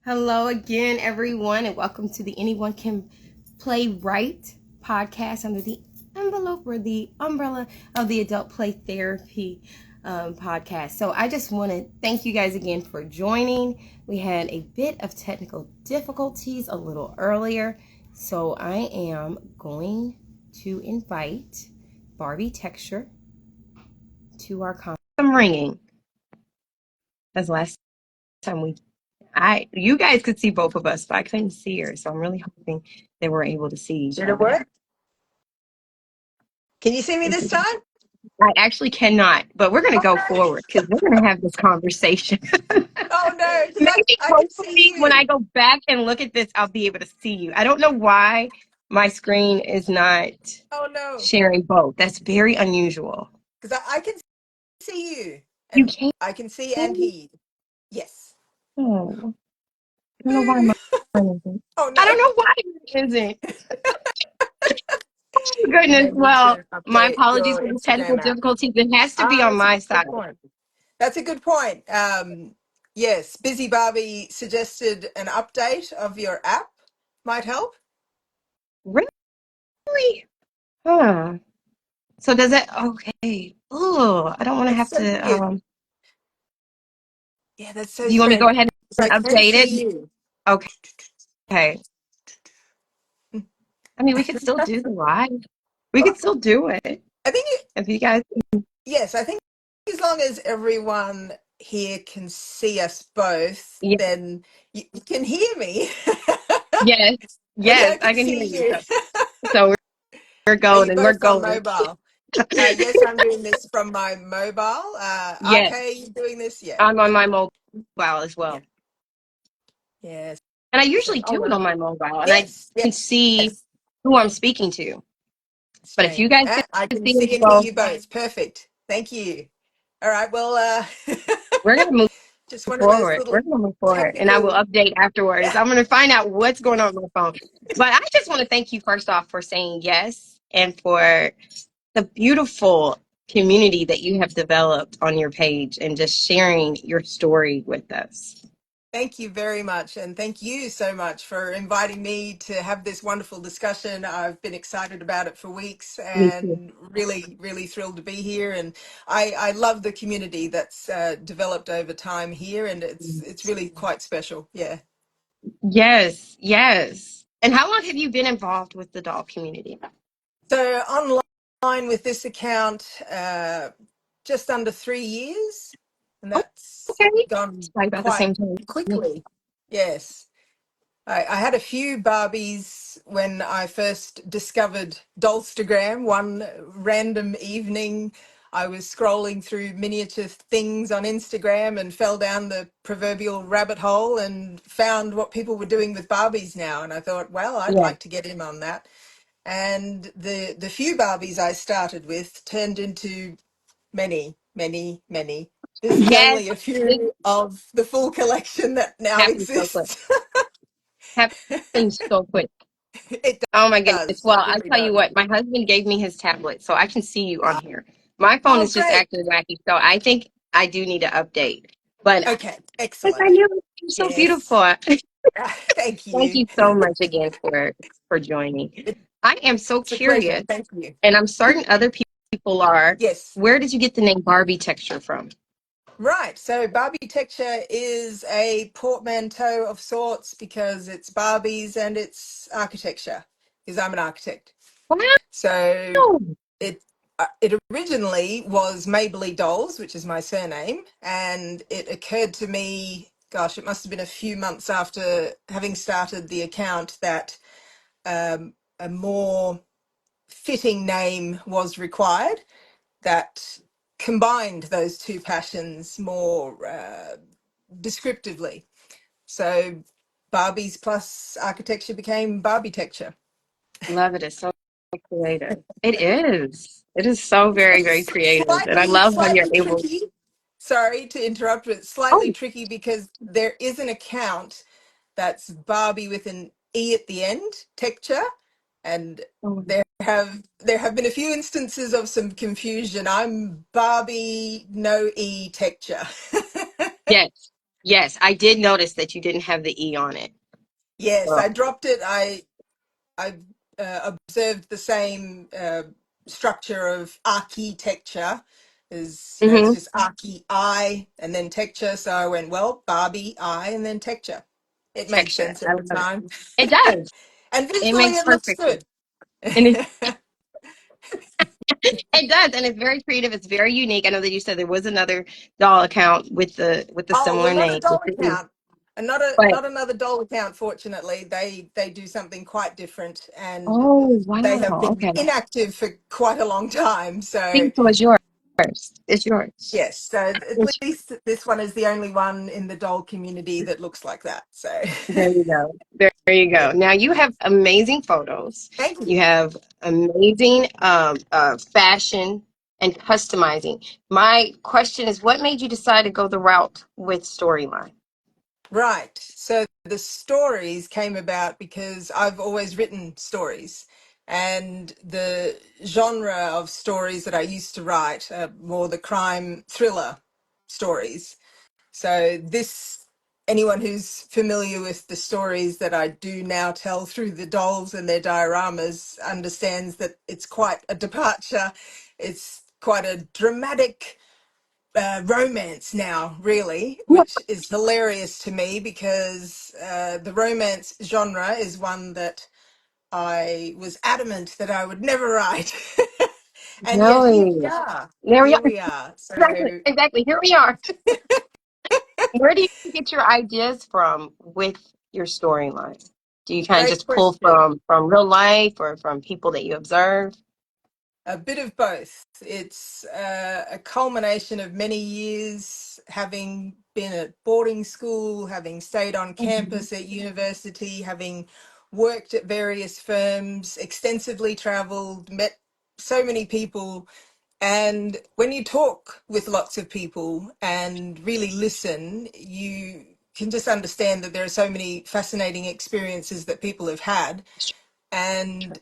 Hello again, everyone, and welcome to the Anyone Can Playwrite podcast under the envelope or the umbrella of the Adult Play Therapy podcast. So I just want to thank you guys again for joining. We had a bit of technical difficulties a little earlier, so I am going to invite Barbitecture to our conference. I'm ringing as last time you guys could see both of us, but I couldn't see her. So I'm really hoping they were able to see each Did it other. work? Can you see me this time? I actually cannot, but we're going to go forward because we're going to have this conversation. Oh no, because Maybe I can see hopefully when I you. go back and look at this, I'll be able to see you. I don't know why my screen is not Oh no, sharing both. That's very unusual. because I can see you, You and can't. I can see and hear you. Yes. Oh, I don't know why Boo. mine isn't. Oh I no. don't know why it isn't. You Goodness. may need Well, to my update apologies your for the technical Instagram app. difficulties. It has to be on That's a my side. good point. That's a good point. Yes, Busy Barbie suggested an update of your app might help. Really? Huh. So does it? Okay. Oh, I don't want to That's have so to. weird. Yeah, that's so Do you want me to go strange. ahead So and I can update it? see you. Okay. I mean, we could still do the live. We could still do it I think if you guys. Yes, I think as long as everyone here can see us both, Yeah. then you can hear me. Yes. And Yes, I I can can hear see you. you. So we're Are you golden. We're both on golden. mobile? Yes, I'm doing this from my mobile. Yes, RK, you doing this? Yeah. I'm on my mobile as Yeah. well, Yes. and I Excellent. usually Oh, do it well. on my mobile, and I Yes. can see Yes. who I'm speaking to. But if you Strange. guys can I can see us see and hear both, you both. Perfect. Thank you. All right. Well, we're gonna move just one of those forward. We're little going to move forward, and I will technical. update afterwards. I'm going to find out what's going on with my phone. But I just want to thank you first off for saying yes and for the beautiful community that you have developed on your page and just sharing your story with us. Thank you very much. And thank you so much for inviting me to have this wonderful discussion. I've been excited about it for weeks Me too. and really, really thrilled to be here. And I love the community that's developed over time here. And it's really quite special. Yeah. Yes, yes. And how long have you been involved with the doll community? So online with this account, just under 3 years. And Oh, that's okay. It's gone probably about the quite same time. quickly. Yes. I had a few Barbies when I first discovered Dollstagram. One random evening, I was scrolling through miniature things on Instagram and fell down the proverbial rabbit hole and found what people were doing with Barbies now. And I thought, well, I'd Yeah. like to get in on that. And the few Barbies I started with turned into many, many, many. This is Yes. only a This few of the full collection that now happens so quick. exists. Happens so quick. It Oh my goodness. does. Well, It I'll really tell you does. what, my husband gave me his tablet, so I can see you on here. My phone Oh, is just great. acting wacky, so I think I do need to update. But Okay, yes, I excellent. knew you're so Yes. beautiful. Thank Thank you. you so much again for joining. I am so It's a pleasure. curious, Thank you. and I'm certain other people are. Yes. Where did you get the name Barbitecture from? Right. So Barbitecture is a portmanteau of sorts because it's Barbies and it's architecture because I'm an architect. Wow. So it it originally was Mabley Dolls, which is my surname, and it occurred to me, gosh, it must have been a few months after having started the account that a more fitting name was required that combined those two passions more descriptively. So Barbies plus architecture became Barbitecture. Love it. It's so creative. It is. It is so very, very creative. And I Slightly, love how you're slightly able. tricky. Sorry to interrupt, but slightly Oh, tricky because there is an account that's Barbie with an E at the end, texture, and oh, there have been a few instances of some confusion. I'm Barbie, no E texture. yes. Yes, I did notice that you didn't have the E on it. Yes, Oh. I dropped it. I observed the same structure of architecture as, you know, it's Hmm. just archi I and then texture. So I went, well, Barbie I and then texture. It made Texture. sense I at the love it. time. It does. And It visually makes it looks perfect sense. good. And it does, and it's very creative. It's very unique. I know that you said there was another doll account with the Oh, well, similar not a name doll with the E. account. And not a But not another doll account, fortunately. They do something quite different and oh they have wow, been okay. inactive for quite a long time. So See, so it's yours. It's yours. yes, so at It's, least this one is the only one in the doll community that looks like that. So there you go. There you yeah, go. Now you have amazing photos. thank you. You have amazing fashion and customizing. My question is, what made you decide to go the route with storyline? Right. So the stories came about because I've always written stories. And the genre of stories that I used to write are more the crime thriller stories. So this, anyone who's familiar with the stories that I do now tell through the dolls and their dioramas understands that it's quite a departure. It's quite a dramatic romance now, really, Yeah. which is hilarious to me because the romance genre is one that I was adamant that I would never write. And yet here we Really? are. There we Here are. we are. Exactly. So Exactly. Here we are. Where do you get your ideas from with your storyline? Do you kind of great just pull question. from real life or from people that you observe? A bit of both. It's a culmination of many years having been at boarding school, having stayed on Mhm. campus at university, having worked at various firms, extensively traveled, met so many people. And when you talk with lots of people and really listen, you can just understand that there are so many fascinating experiences that people have had. And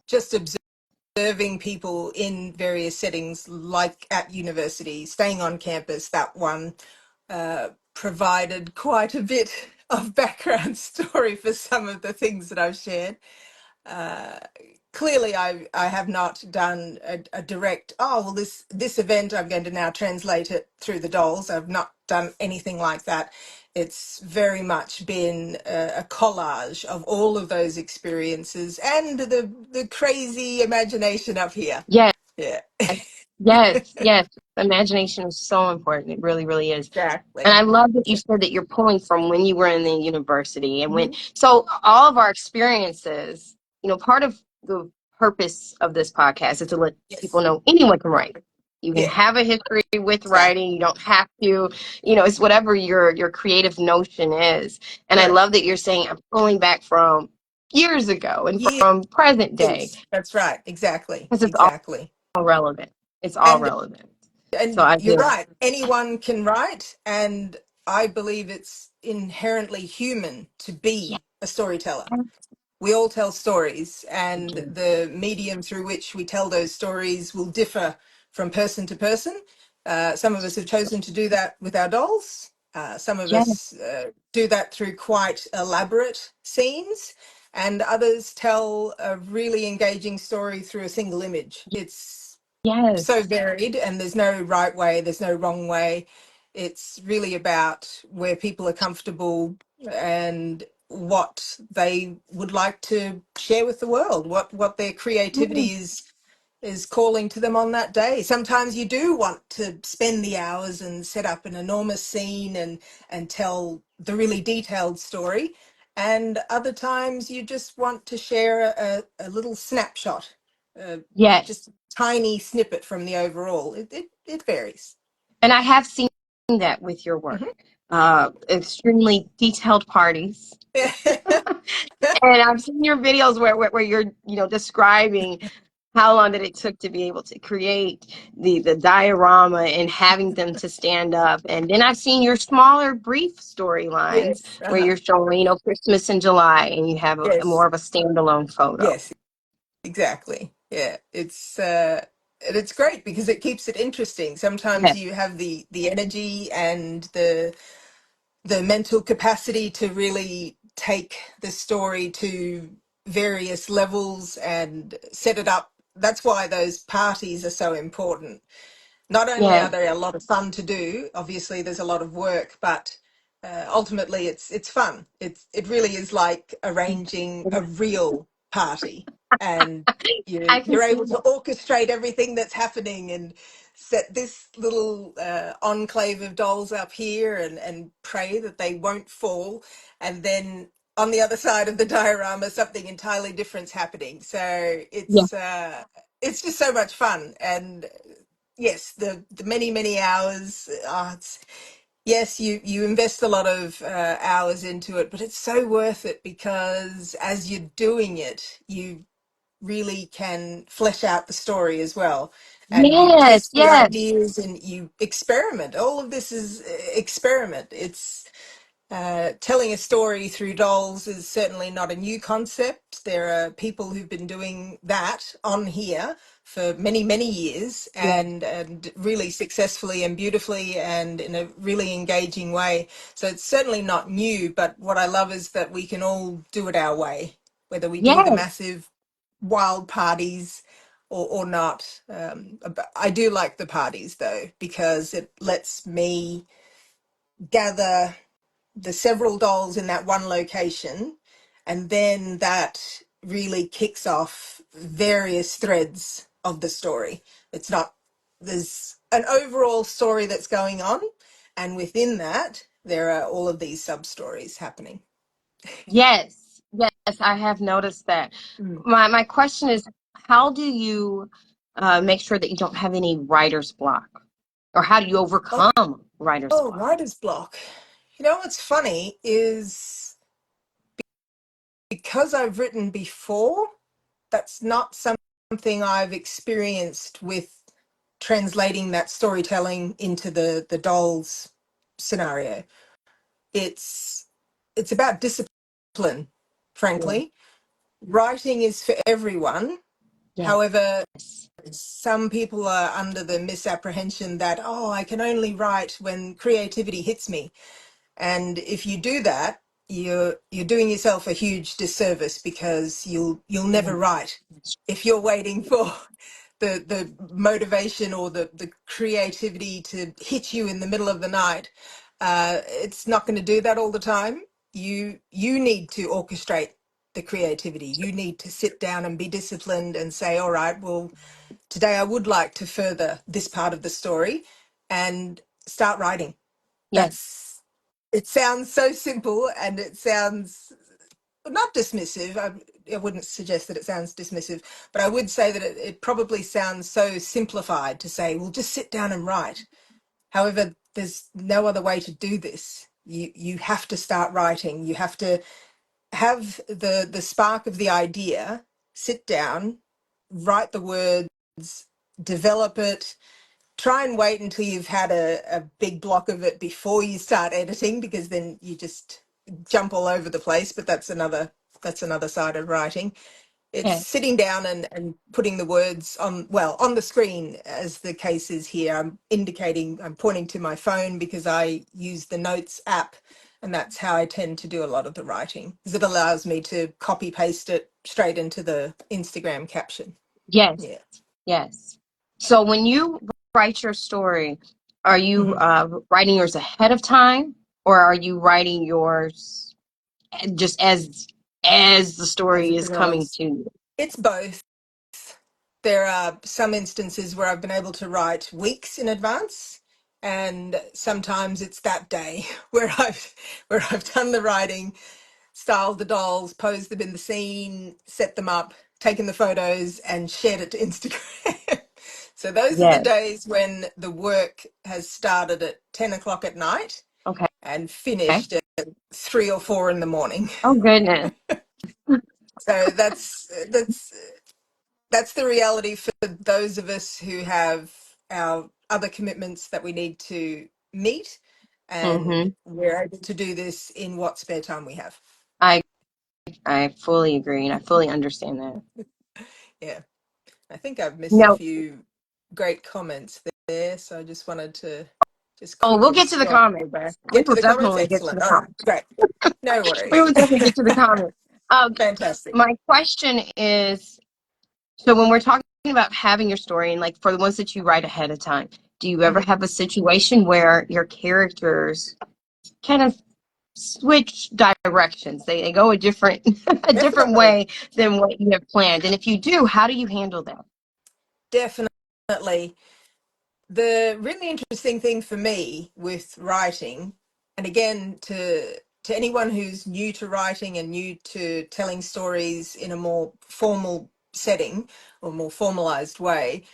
just observing people in various settings, like at university, staying on campus, that one provided quite a bit of background story for some of the things that I've shared. Uh, Clearly, I have not done a direct, oh, well, this event, I'm going to now translate it through the dolls. I've not done anything like that. It's very much been a collage of all of those experiences and the crazy imagination up here. Yes. Yeah, Yes. Yes. Imagination is so important. It really, really is. And I exactly. love that you said that you're pulling from when you were in the university and when, Mhm. so all of our experiences, part of the purpose of this podcast is to let people Yes, know anyone can write. You can yeah, have a history with exactly. writing. You don't have to, it's whatever your creative notion is. And I Correct. love that you're saying I'm pulling back from years ago and Years. from present day That's right. Exactly. because it's all Exactly. relevant. It's all And relevant. So and I you're do. right, anyone can write, and I believe it's inherently human to Yes, be a storyteller. We all tell stories, we and do. the medium through which we tell those stories will differ from person to person. Some of us have chosen to do that with our dolls. Some of Yes, us do that through quite elaborate scenes, and others tell a really engaging story through a single image. It's so yes. varied, and there's no right way, there's no wrong way. It's really about where people are comfortable and what they would like to share with the world, what their creativity is calling to them on that day. Sometimes you do want to spend the hours and set up an enormous scene and tell the really detailed story, and other times you just want to share a little snapshot, uh, Yes. just a tiny snippet from the overall. It varies. And I have seen that with your work. Mhm. Extremely detailed parties. Yeah. And I've seen your videos where you're, describing how long that it took to be able to create the diorama and having them to stand up. And then I've seen your smaller, brief storylines Yes. where Uh-huh. you're showing, Christmas in July and you have a Yes. more of a standalone photo. Yes. Exactly. Yeah. And it's great because it keeps it interesting. Sometimes Yes. you have the energy and the the mental capacity to really take the story to various levels and set it up. That's why those parties are so important. Not only Yeah. are they a lot of fun to do, obviously there's a lot of work, but ultimately it's fun. It really is like arranging a real party, and I can you're see able to that. orchestrate everything that's happening and set this little enclave of dolls up here and pray that they won't fall, and then on the other side of the diorama something entirely different's happening. So Yeah. it's just so much fun. And yes, the many hours. Yes, you invest a lot of hours into it, but it's so worth it because as you're doing it, you really can flesh out the story as well, and you Yes, test the yes, ideas and you experiment. All of this is experiment. It's telling a story through dolls is certainly not a new concept. There are people who've been doing that on here for many years, yes, and really successfully and beautifully and in a really engaging way. So it's certainly not new, but what I love is that we can all do it our way, whether we do the yes, massive wild parties or not. I do like the parties though, because it lets me gather the several dolls in that one location, and then that really kicks off various threads of the story. It's not, there's an overall story that's going on, and within that there are all of these sub stories happening. yes, yes. I have noticed that. Mm. My question is, how do you make sure that you don't have any writer's block, or how do you Oh, overcome writer's block? writer's block. You know what's funny is because I've written before, that's not something I've experienced with translating that storytelling into the dolls scenario. It's it's about discipline, frankly. Writing is for everyone. However, Yes, some people are under the misapprehension that, oh, I can only write when creativity hits me. And if you do that, you're doing yourself a huge disservice, because you'll never write if you're waiting for the motivation or the creativity to hit you in the middle of the night. It's not going to do that all the time. You need to orchestrate the creativity. You need to sit down and be disciplined and say, all right, well, today I would like to further this part of the story, and start writing. yes, That's, it sounds so simple, and it sounds not dismissive. I wouldn't suggest that it sounds dismissive, but I would say that it probably sounds so simplified to say, well, just sit down and write. However, there's no other way to do this. You have to start writing. You have to have the spark of the idea, sit down, write the words, develop it. Try and wait until you've had a big block of it before you start editing, because then you just jump all over the place. But that's another side of writing. It's yes, sitting down and putting the words on, well, on the screen, as the case is here. I'm pointing to my phone because I use the notes app, and that's how I tend to do a lot of the writing, because it allows me to copy paste it straight into the Instagram caption. yes, Yeah. yes. So when you write your story, are you Mhm. writing yours ahead of time, or are you writing yours just as the As story it is coming develops. to you? It's both. There are some instances where I've been able to write weeks in advance, and sometimes it's that day where I've done the writing, styled the dolls, posed them in the scene, set them up, taken the photos, and shared it to Instagram. So those are the Yes. days when the work has started at 10 o'clock at night Okay. and finished at 3 or 4 in the morning. Oh goodness. So that's the reality for those of us who have our other commitments that we need to meet, and Mm-hmm. we're able to do this in what spare time we have. I I fully agree and I fully understand that. Yeah, I think I've missed a No. few great comments there, so I just wanted to Just Oh, we'll quickly get to the scroll comments. back. We Get to will the comments? definitely get to Excellent. the All right, comments. great. No We worries. will definitely get to the comments. Fantastic. My question is, so when we're talking about having your story, and like for the ones that you write ahead of time, do you ever Mhm. have a situation where your characters kind of switch directions? They go a different a different Definitely. way than what you have planned. And if you do, how do you handle that? Definitely. The really interesting thing for me with writing, and again, to anyone who's new to writing and new to telling stories in a more formal setting or more formalized way,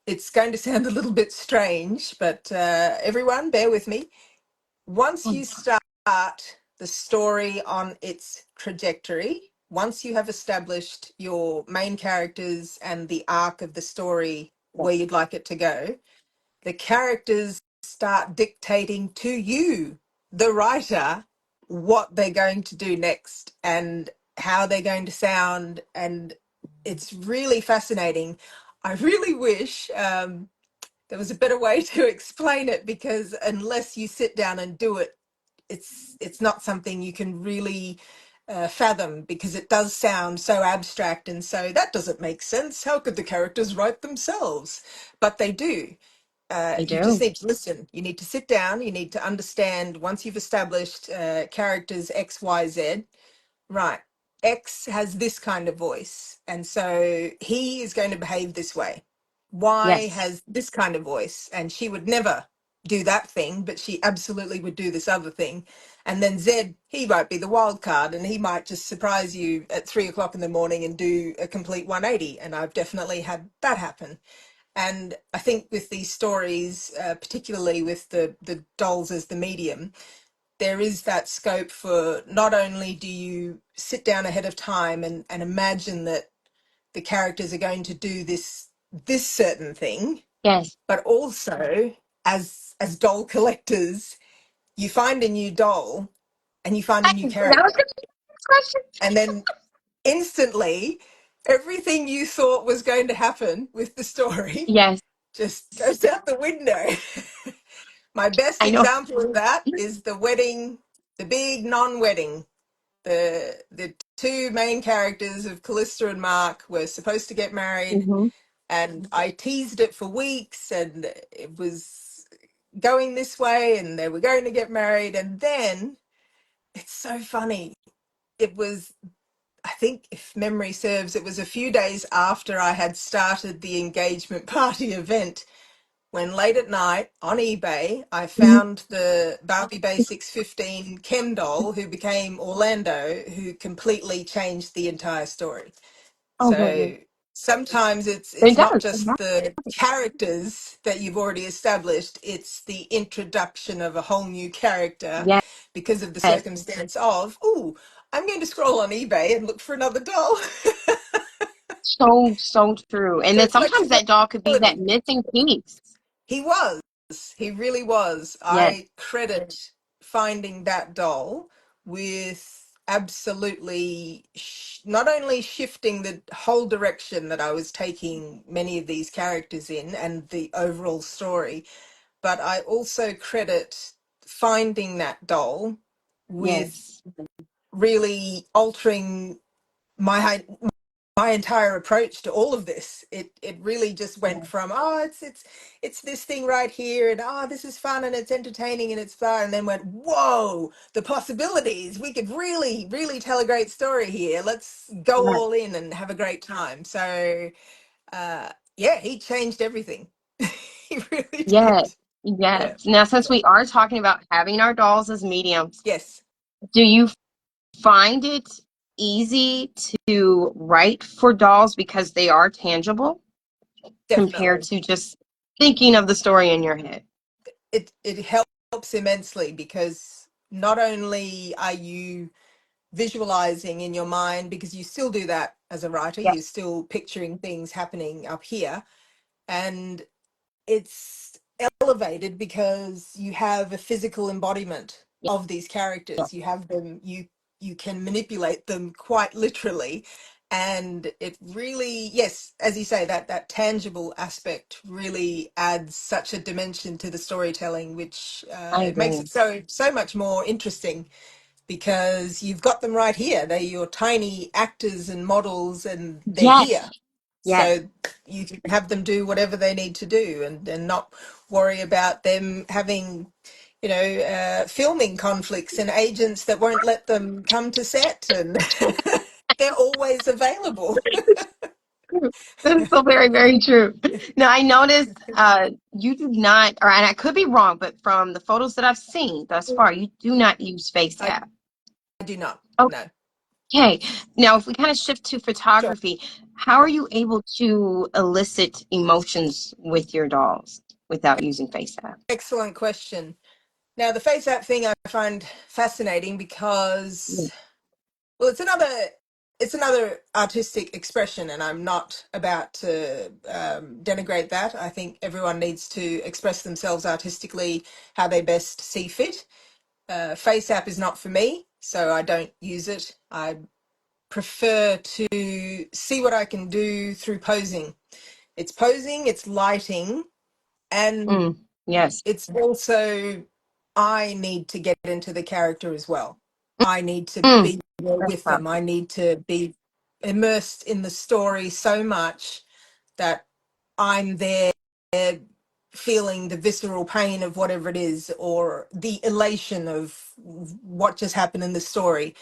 it's going to sound a little bit strange, but everyone, bear with me. Once you start the story on its trajectory, once you have established your main characters and the arc of the story where you'd like it to go, the characters start dictating to you, the writer, what they're going to do next and how they're going to sound. And it's really fascinating. I really wish there was a better way to explain it, because unless you sit down and do it, it's not something you can really fathom, because it does sound so abstract and so that doesn't make sense. How could the characters write themselves? But they do. They You just do. need to listen. You need to sit down. You need to understand, once you've established characters X, Y, Z, right, X has this kind of voice, and so he is going to behave this way. Y Yes. has this kind of voice, and she would never do that thing, but she absolutely would do this other thing. And then Z, he might be the wild card, and he might just surprise you at 3 o'clock in the morning and do a complete 180. And I've definitely had that happen. And I think with these stories, particularly with the dolls as the medium, there is that scope for, not only do you sit down ahead of time and imagine that the characters are going to do this certain thing, Yes. but also as doll collectors, you find a new doll and you find a new That character, was the next question. and then instantly everything you thought was going to happen with the story Yes. just goes out the window. My best I know. example of that is the wedding, the big non-wedding. The two main characters of Callista and Mark were supposed to get married, Hmm. and I teased it for weeks, and it was going this way, and they were going to get married, and then it's so funny. It was, I think, if memory serves, it was a few days after I had started the engagement party event, when late at night on eBay, I found the Barbie Basics 15 Ken doll who became Orlando, who completely changed the entire story. Oh goodness. So sometimes It it's not does. just the characters that you've already established, it's the introduction of a whole new character Yes. because of the circumstance of, oh, I'm going to scroll on eBay and look for another doll. So, so true. And So then it's sometimes that doll could be that flexibility. missing piece. He was. He really was. Yes. I credit finding that doll with absolutely not only shifting the whole direction that I was taking many of these characters in and the overall story, but I also credit finding that doll with Yes. really altering my my entire approach to all of this. It really just went from, oh, it's this thing right here, and oh, this is fun and it's entertaining and it's fun, and then went, whoa, the possibilities, we could really tell a great story here, let's go Yes. all in and have a great time. So uh yeah, he changed everything. He really Yes. did. Yeah. Yes. Now, since we are talking about having our dolls as mediums, Yes, do you find it easy to write for dolls because they are tangible compared definitely. to just thinking of the story in your head? It helps immensely, because not only are you visualizing in your mind, because you still do that as a writer, Yeah. you're still picturing things happening up here, and it's elevated because you have a physical embodiment of these Yeah. characters. You have them, you can manipulate them quite literally, And it really, yes, as you say, that tangible aspect really adds such a dimension to the storytelling, which I it makes agree. it so much more interesting because you've got them right here. They're your tiny actors and models, and they're Yes. here. Yes. So you can have them do whatever they need to do, and not worry about them having, filming conflicts and agents that won't let them come to set, and they're always available. That is so very, very true. Now, I noticed you do not, or and I could be wrong, but from the photos that I've seen thus far, you do not use I FaceApp. do not. No. Okay. Now, if we kind of shift to Sure. photography, how are you able to elicit emotions with your dolls without using FaceApp? Excellent question. Now, the face app thing I find fascinating Mm. because, well, it's another artistic expression, and I'm not about to denigrate that. I think everyone needs to express themselves artistically how they best see fit. Face app is not for me, so I don't use it. I prefer to see what I can do through posing. It's posing, it's lighting, and Mm. Yes. it's also, I need to get into the character as well. I need to Mm. be there That's with tough. them. I need to be immersed in the story so much that I'm there feeling the visceral pain of whatever it is, or the elation of what just happened in the story.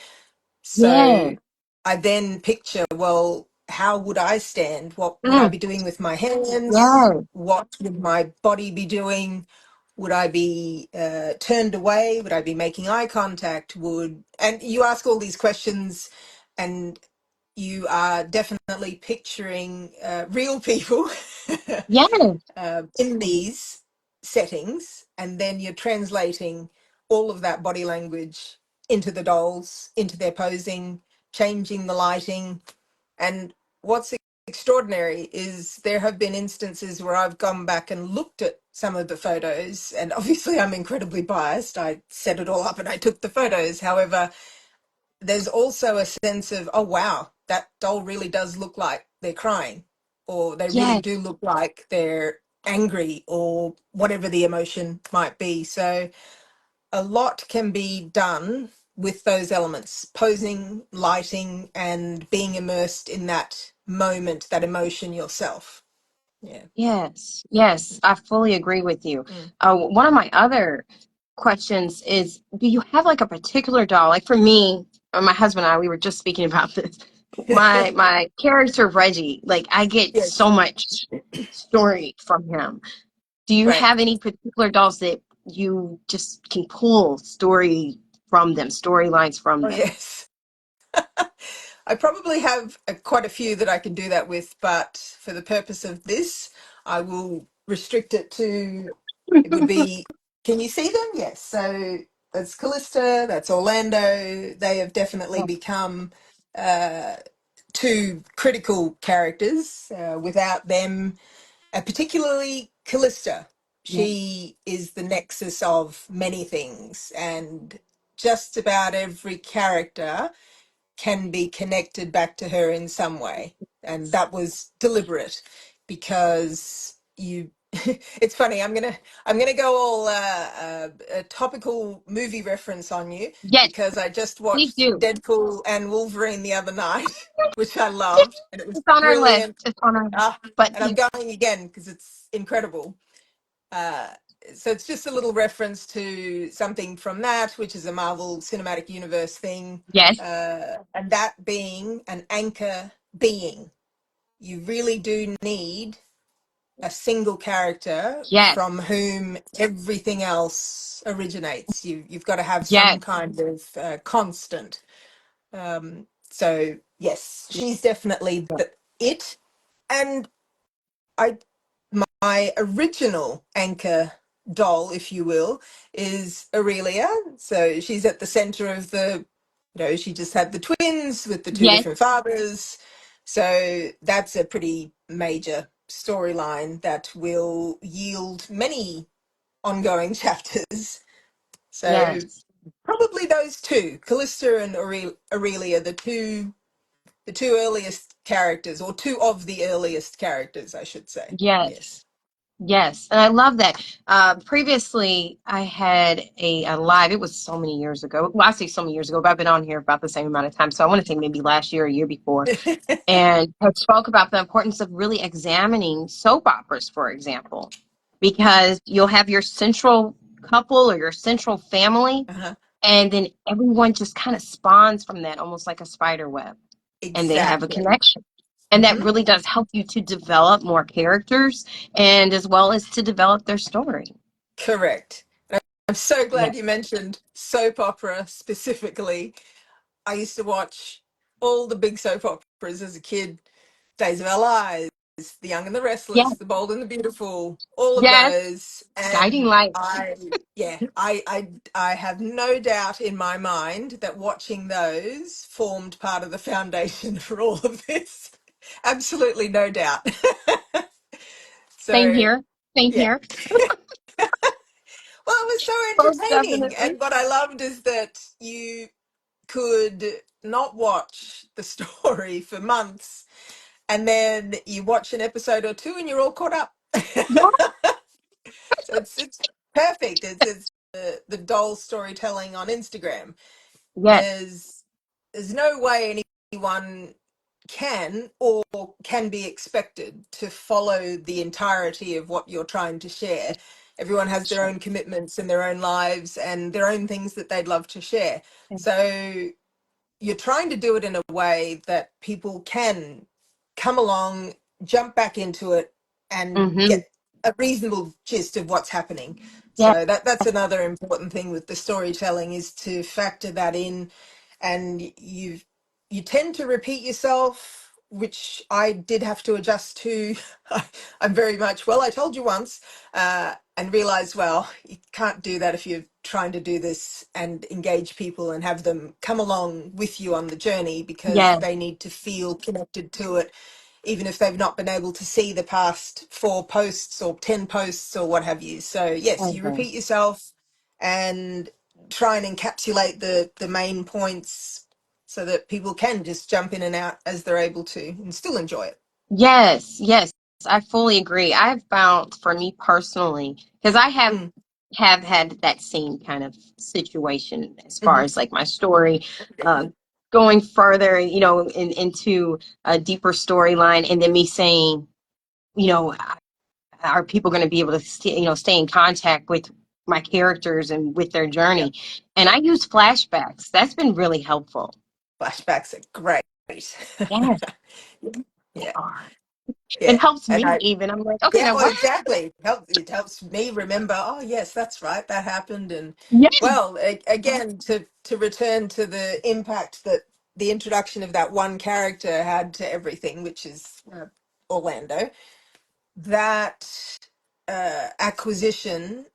So Yeah. I then picture, well, how would I stand? What would I Mm. be doing with my hands? Yeah. What would my body be doing? Would I be turned away? Would I be making eye contact? And you ask all these questions, and you are definitely picturing real people Yeah. in these settings, and then you're translating all of that body language into the dolls, into their posing, changing the lighting. And what's extraordinary is there have been instances where I've gone back and looked at some of the photos, and obviously I'm incredibly biased. I set it all up and I took the photos. However, there's also a sense of, oh wow, that doll really does look like they're crying, or they really Yes. do look like they're angry, or whatever the emotion might be. So a lot can be done with those elements: posing, lighting, and being immersed in that moment, that emotion yourself. Yeah. Yes, yes, I fully agree with you. Mm. One of my other questions is, do you have like a particular doll? Like for me, or my husband and I, we were just speaking about this. My character Reggie, like I get so Yes. much story from him. Do you Right. have any particular dolls that you just can pull story from them, storylines from Oh them? yes. I probably have quite a few that I can do that with, but for the purpose of this, I will restrict it to, it would be, can you see them? Yes. So that's Callista, that's Orlando. They have definitely become uh, two critical characters. Without them, particularly Callista, Yeah. she is the nexus of many things, and just about every character can be connected back to her in some way. And that was deliberate because you it's funny, I'm gonna go all a topical movie reference on you, Yes, because I just please watched do. Deadpool and Wolverine the other night, which I loved, and it was It's on our list. brilliant. It's on our list. Ah, But and I'm going again because it's incredible. uh, so it's just a little reference to something from that, which is a Marvel Cinematic Universe thing, yes, and that being an anchor being. You really do need a single character yes, from whom everything else originates. You've got to have some yes, kind of constant. So yes, she's definitely it. And I my original anchor doll, if you will, is Aurelia. So she's at the center of she just had the twins with the two yes, different fathers. So that's a pretty major storyline that will yield many ongoing chapters. So yes. probably those two, Callista and Aurelia, the two the two earliest characters, or two of the earliest characters, I should say. Yes. Yes. Yes, and I love that. Previously, I had a live. It was so many years ago. Well, I say so many years ago, but I've been on here about the same amount of time. So I want to say maybe last year or year before, and had spoke about the importance of really examining soap operas, for example, because you'll have your central couple or your central family, Uh-huh. and then everyone just kind of spawns from that, almost like a spider web, and they have a Exactly. connection. And that Hmm. really does help you to develop more characters and as well as to develop their story. Correct. I'm so Yeah. glad you mentioned soap opera specifically. I used to watch all the big soap operas as a kid. Days of Our Lives, The Young and the Yeah. Restless, The Bold and the Beautiful, all of Yes. those. Guiding And light. I have no doubt in my mind that watching those formed part of the foundation for all of this. Absolutely no doubt. Same So, here. Same yeah. here. Well, it was so Most entertaining. definitely. And what I loved is that you could not watch the story for months, and then you watch an episode or two and you're all caught up. Yeah. So it's perfect. It's the doll storytelling on Instagram. Yes. There's no way anyone can be expected to follow the entirety of what you're trying to share. Everyone has their own commitments and their own lives and their own things that they'd love to share. So you're trying to do it in a way that people can come along, jump back into it, and Mm-hmm. get a reasonable gist of what's happening. Yeah. So that's another important thing with the storytelling, is to factor that in. And you tend to repeat yourself, which I did have to adjust to. I'm very much, well, I told you once, and realize, well, you can't do that if you're trying to do this and engage people and have them come along with you on the journey, because Yes. they need to feel connected to it, even if they've not been able to see the past 4 posts or 10 posts or what have you. So yes, you Mhm. repeat yourself and try and encapsulate the main points so that people can just jump in and out as they're able to and still enjoy it. Yes. Yes. I fully agree. I've found for me personally, because I Mm, have had that same kind of situation as far hmm. as like my story, uh, going further, into a deeper storyline, and then me saying, you know, are people going to be able to stay in contact with my characters and with their Yep. journey? And I use flashbacks. That's been really helpful. Flashbacks are great. Yes, they Yeah, are. It yeah. helps And me I, even. I'm like, okay, yeah, now well, what? exactly. It helps me remember, oh, yes, that's right, that happened. And Yes. well, again, to return to the impact that the introduction of that one character had to everything, which is Orlando, that acquisition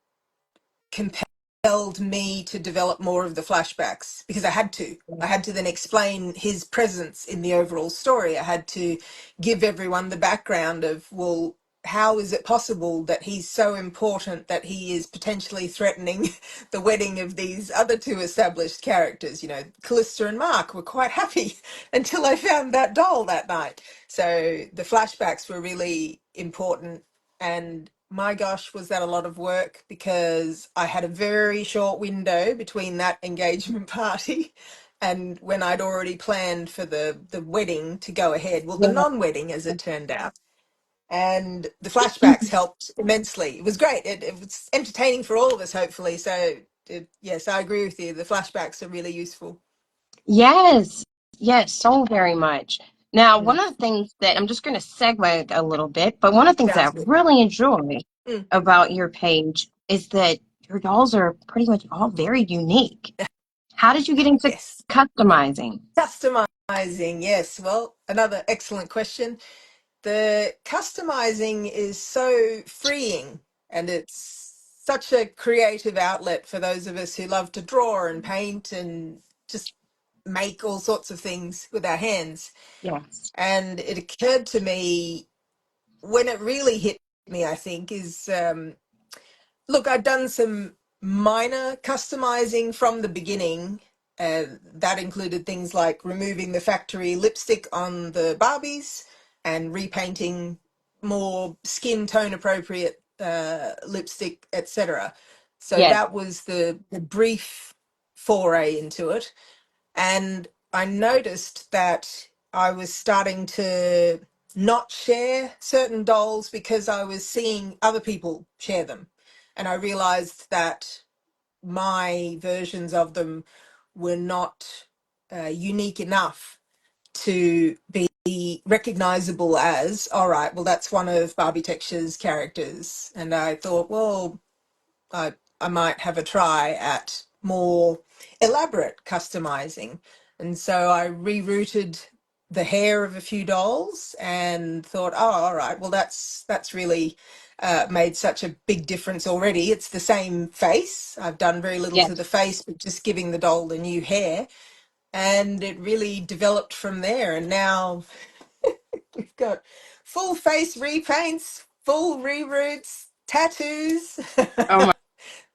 compelled me to develop more of the flashbacks, because I had to. I had to then explain his presence in the overall story. I had to give everyone the background of, well, how is it possible that he's so important that he is potentially threatening the wedding of these other two established characters? Callista and Mark were quite happy until I found that doll that night. So the flashbacks were really important, and my gosh, was that a lot of work, because I had a very short window between that engagement party and when I'd already planned for the wedding to go ahead. Well, the Yeah. non-wedding, as it turned out. And the flashbacks helped immensely. It was great. It was entertaining for all of us, hopefully. So, yes, I agree with you. The flashbacks are really useful. Yes. Yes, so very much. Now, Mm, one of the things that I'm just going to segue a little bit, but one of the things that sounds I good. really enjoy Mm, about your page is that your dolls are pretty much all very unique. How did you get into yes. customizing? Customizing, yes. Well, another excellent question. The customizing is so freeing, and it's such a creative outlet for those of us who love to draw and paint and just make all sorts of things with our hands. Yes. And it occurred to me, when it really hit me, I think, is look, I'd done some minor customizing from the beginning, that included things like removing the factory lipstick on the Barbies and repainting more skin tone appropriate lipstick, etc. So Yes. that was the brief foray into it. And I noticed that I was starting to not share certain dolls because I was seeing other people share them. And I realized that my versions of them were not unique enough to be recognizable as, all right, well, that's one of Barbitecture's characters. And I thought, well, I, I might have a try at more elaborate customizing. And so I rerouted the hair of a few dolls and thought, oh, all right, well, that's really made such a big difference already. It's the same face. I've done very little to the Yes. face, but just giving the doll the new hair. And it really developed from there. And now we've got full face repaints, full reroots, tattoos. Oh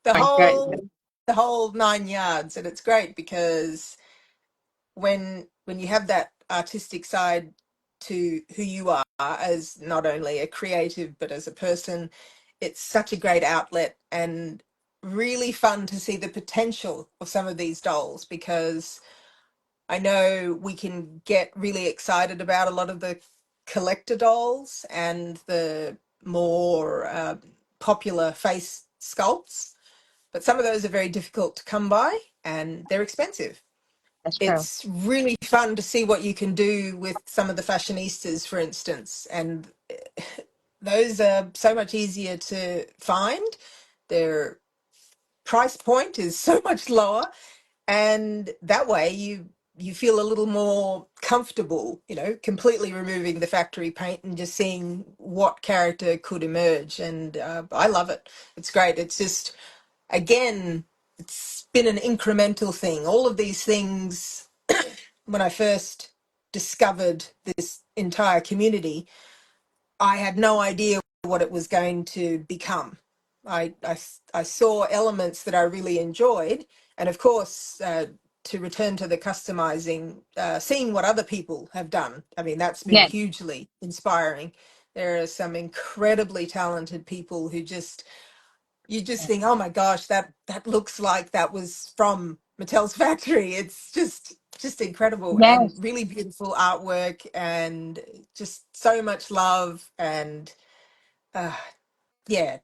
the my whole goodness. the whole 9 yards. And it's great because when you have that artistic side to who you are as not only a creative but as a person, it's such a great outlet and really fun to see the potential of some of these dolls, because I know we can get really excited about a lot of the collector dolls and the more popular face sculpts, but some of those are very difficult to come by and they're expensive. That's true. It's really fun to see what you can do with some of the fashionistas, for instance, and those are so much easier to find. Their price point is so much lower, and that way you feel a little more comfortable, completely removing the factory paint and just seeing what character could emerge. And I love it. It's great. It's just, again, it's been an incremental thing. All of these things, when I first discovered this entire community, I had no idea what it was going to become. I saw elements that I really enjoyed. And of course, to return to the customizing, seeing what other people have done, I mean, that's been Yes. hugely inspiring. There are some incredibly talented people who you just think, oh my gosh, that looks like that was from Mattel's factory. It's just incredible and Yes. really beautiful artwork and just so much love and uh, yeah.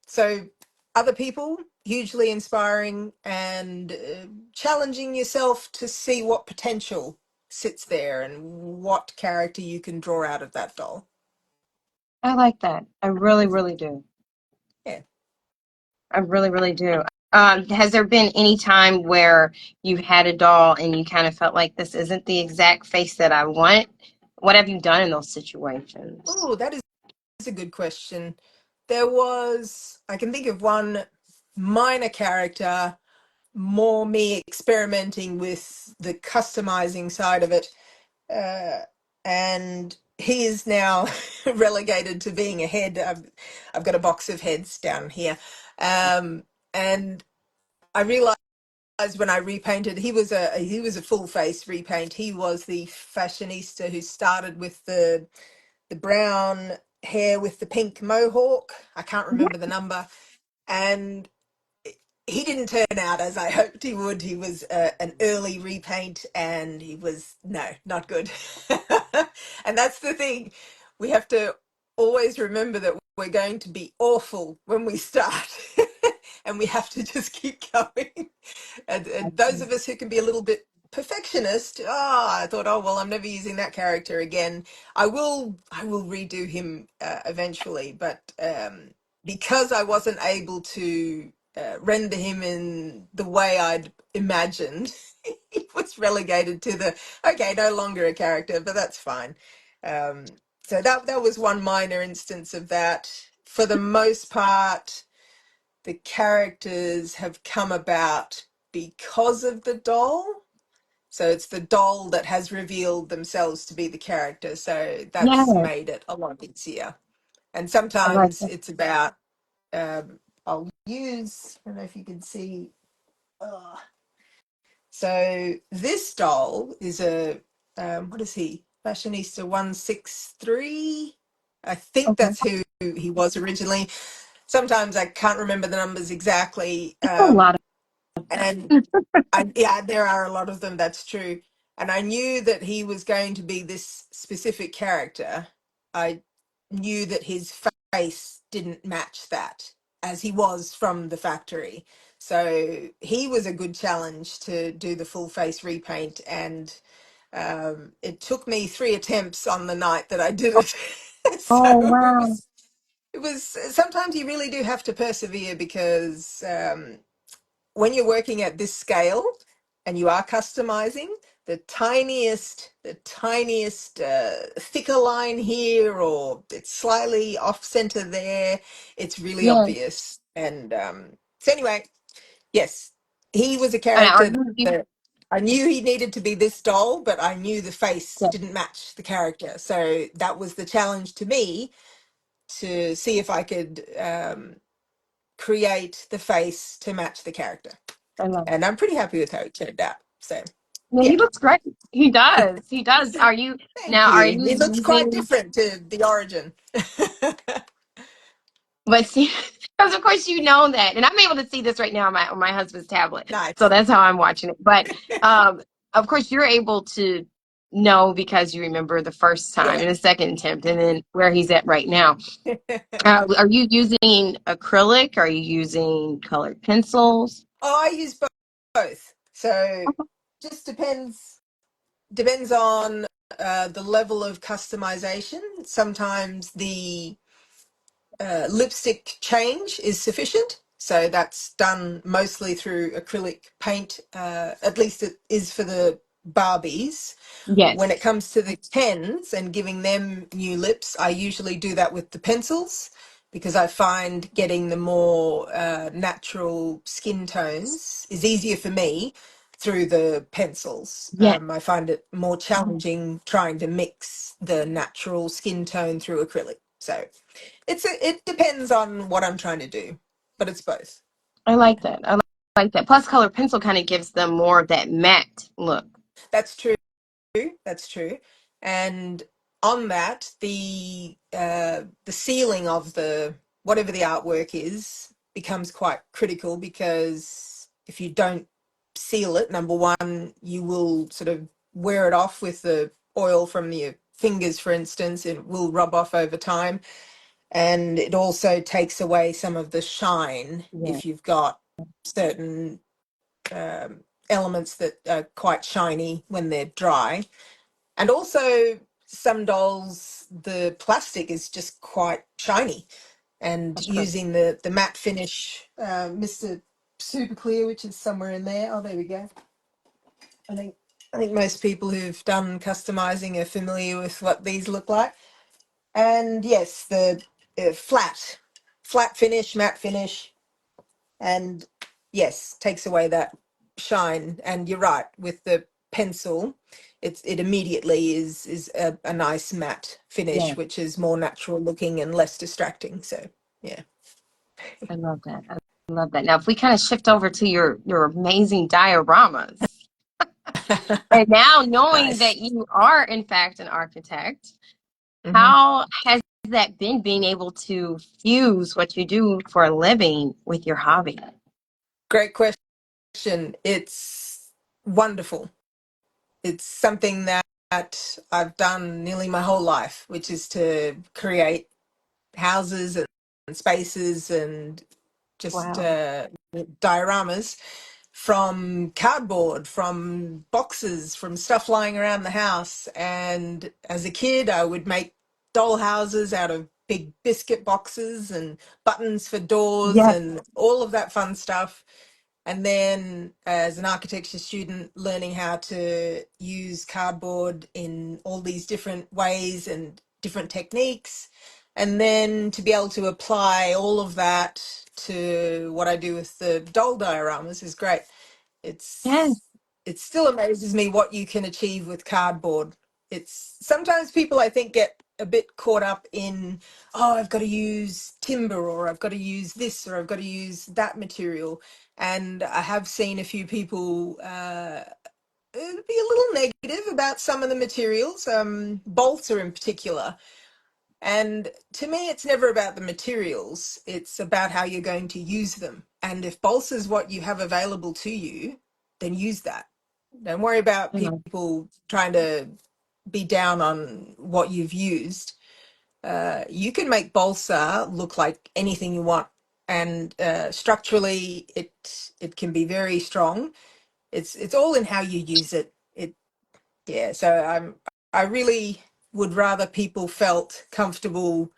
So other people, hugely inspiring and challenging yourself to see what potential sits there and what character you can draw out of that doll. I like that. I really, really do. Yeah. I really, really do. Has there been any time where you've had a doll and you kind of felt like this isn't the exact face that I want? What have you done in those situations? Oh, that is a good question. I can think of one minor character, more me experimenting with the customizing side of it. Uh, and he is now relegated to being a head. I've got a box of heads down here. And I realized when I repainted, he was a full face repaint. He was the fashionista who started with the brown hair with the pink mohawk. I can't Yeah. remember the number. And he didn't turn out as I hoped he would. He was an early repaint and he was, no, not good. And that's the thing. We have to always remember that we're going to be awful when we start. And we have to just keep going. And those of us who can be a little bit perfectionist, I thought, oh well, I'm never using that character again. I will redo him eventually, but because I wasn't able to render him in the way I'd imagined, he was relegated to the okay, no longer a character, but that's fine. Um, so that was one minor instance of that. For the most part, the characters have come about because of the doll. So it's the doll that has revealed themselves to be the character. So that's Yes. made it a lot easier. And I like sometimes that. it's about, I don't know if you can see, uh, So this doll is a what is he? Fashionista 163. I think Okay. that's who he was originally. Sometimes I can't remember the numbers exactly. A lot of And them. yeah, there are a lot of them. That's true. And I knew that he was going to be this specific character. I knew that his face didn't match that as he was from the factory. So he was a good challenge to do the full face repaint. And it took me 3 attempts on the night that I did it. So Oh, wow. it was sometimes you really do have to persevere because when you're working at this scale and you are customizing, the tiniest thicker line here, or it's slightly off center there, it's really Yeah. obvious. And so anyway, yes, he was a And are character you, that I knew he needed to be this doll, but I knew the face yeah, didn't match the character. So that was the challenge to me, to see if I could create the face to match the character. I love it. And I'm pretty happy with how it turned out. So, Yeah, yeah. he looks great. He does. He does. Are you Thank now? Are you. you It looks quite using? different to the origin. But see, because of course you know that, and I'm able to see this right now on my husband's tablet, so Nice. that's how I'm watching it. But of course you're able to know because you remember the first time Yeah. and the second attempt, and then where he's at right now. Are you using acrylic? Are you using colored pencils? I use both. So just depends on the level of customization. Sometimes the lipstick change is sufficient. So that's done mostly through acrylic paint. At least it is for the Barbies. When it Yes. comes to the pens and giving them new lips, I usually do that with the pencils because I find getting the more natural skin tones is easier for me through the pencils. Yes. I find it more challenging trying to mix the natural skin tone through acrylic. So it depends on what I'm trying to do, but it's both. I like that. I like that. Plus, colored pencil kind of gives them more of that matte look. That's true. That's true. And on that, the sealing of the whatever the artwork is becomes quite critical, because if you don't seal it, number one, you will sort of wear it off with the oil from your fingers, for instance. It will rub off over time, and it also takes away some of the shine Yeah. if you've got certain um, elements that are quite shiny when they're dry. And also, some dolls, the plastic is just quite shiny. And That's true. using the matte finish, Mr. Super Clear, which is somewhere in there. Oh, there we go. I think I think most people who've done customizing are familiar with what these look like. And yes, the flat finish, matte finish, and yes, takes away that shine. And you're right, with the pencil, it immediately is a nice matte Yeah, finish, which is more natural looking and less distracting. So yeah. I love that. I love that. Now, if we kind of shift over to your amazing dioramas, and now knowing Nice. that you are in fact an architect, Hmm. how has that been being able to fuse what you do for a living with your hobby? Great question. It's wonderful. It's something that I've done nearly my whole life, which is to create houses and spaces and just Wow. dioramas from cardboard, from boxes, from stuff lying around the house. And as a kid, I would make doll houses out of big biscuit boxes and buttons for doors Yes. and all of that fun stuff. And then as an architecture student, learning how to use cardboard in all these different ways and different techniques, and then to be able to apply all of that to what I do with the doll dioramas is great. Yes. It still amazes me what you can achieve with cardboard. It's sometimes people, I think, get a bit caught up in, oh, I've got to use timber, or I've got to use this, or I've got to use that material. And I have seen a few people be a little negative about some of the materials, balsa in particular. And to me, it's never about the materials, it's about how you're going to use them. And if balsa is what you have available to you, then use that. Don't worry about people trying to be down on what you've used. You can make balsa look like anything you want, and structurally, it can be very strong. It's all in how you use it. Yeah. So I really would rather people felt comfortable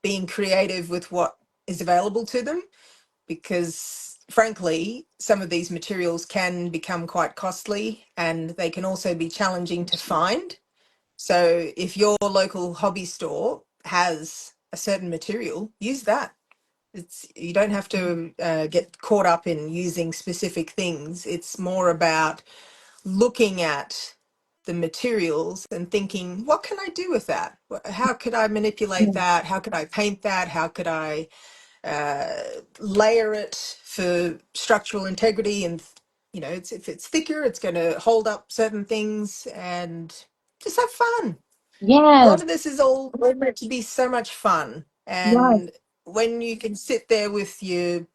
being creative with what is available to them, because frankly, some of these materials can become quite costly, and they can also be challenging to find. So if your local hobby store has a certain material, use that. You don't have to get caught up in using specific things. It's more about looking at the materials and thinking, what can I do with that? How could I manipulate that? How could I paint that? How could I layer it for structural integrity? And if it's thicker, it's going to hold up certain things, and just have fun. A lot Yes. of this is all meant to be so much fun. Yes. And when you can sit there with your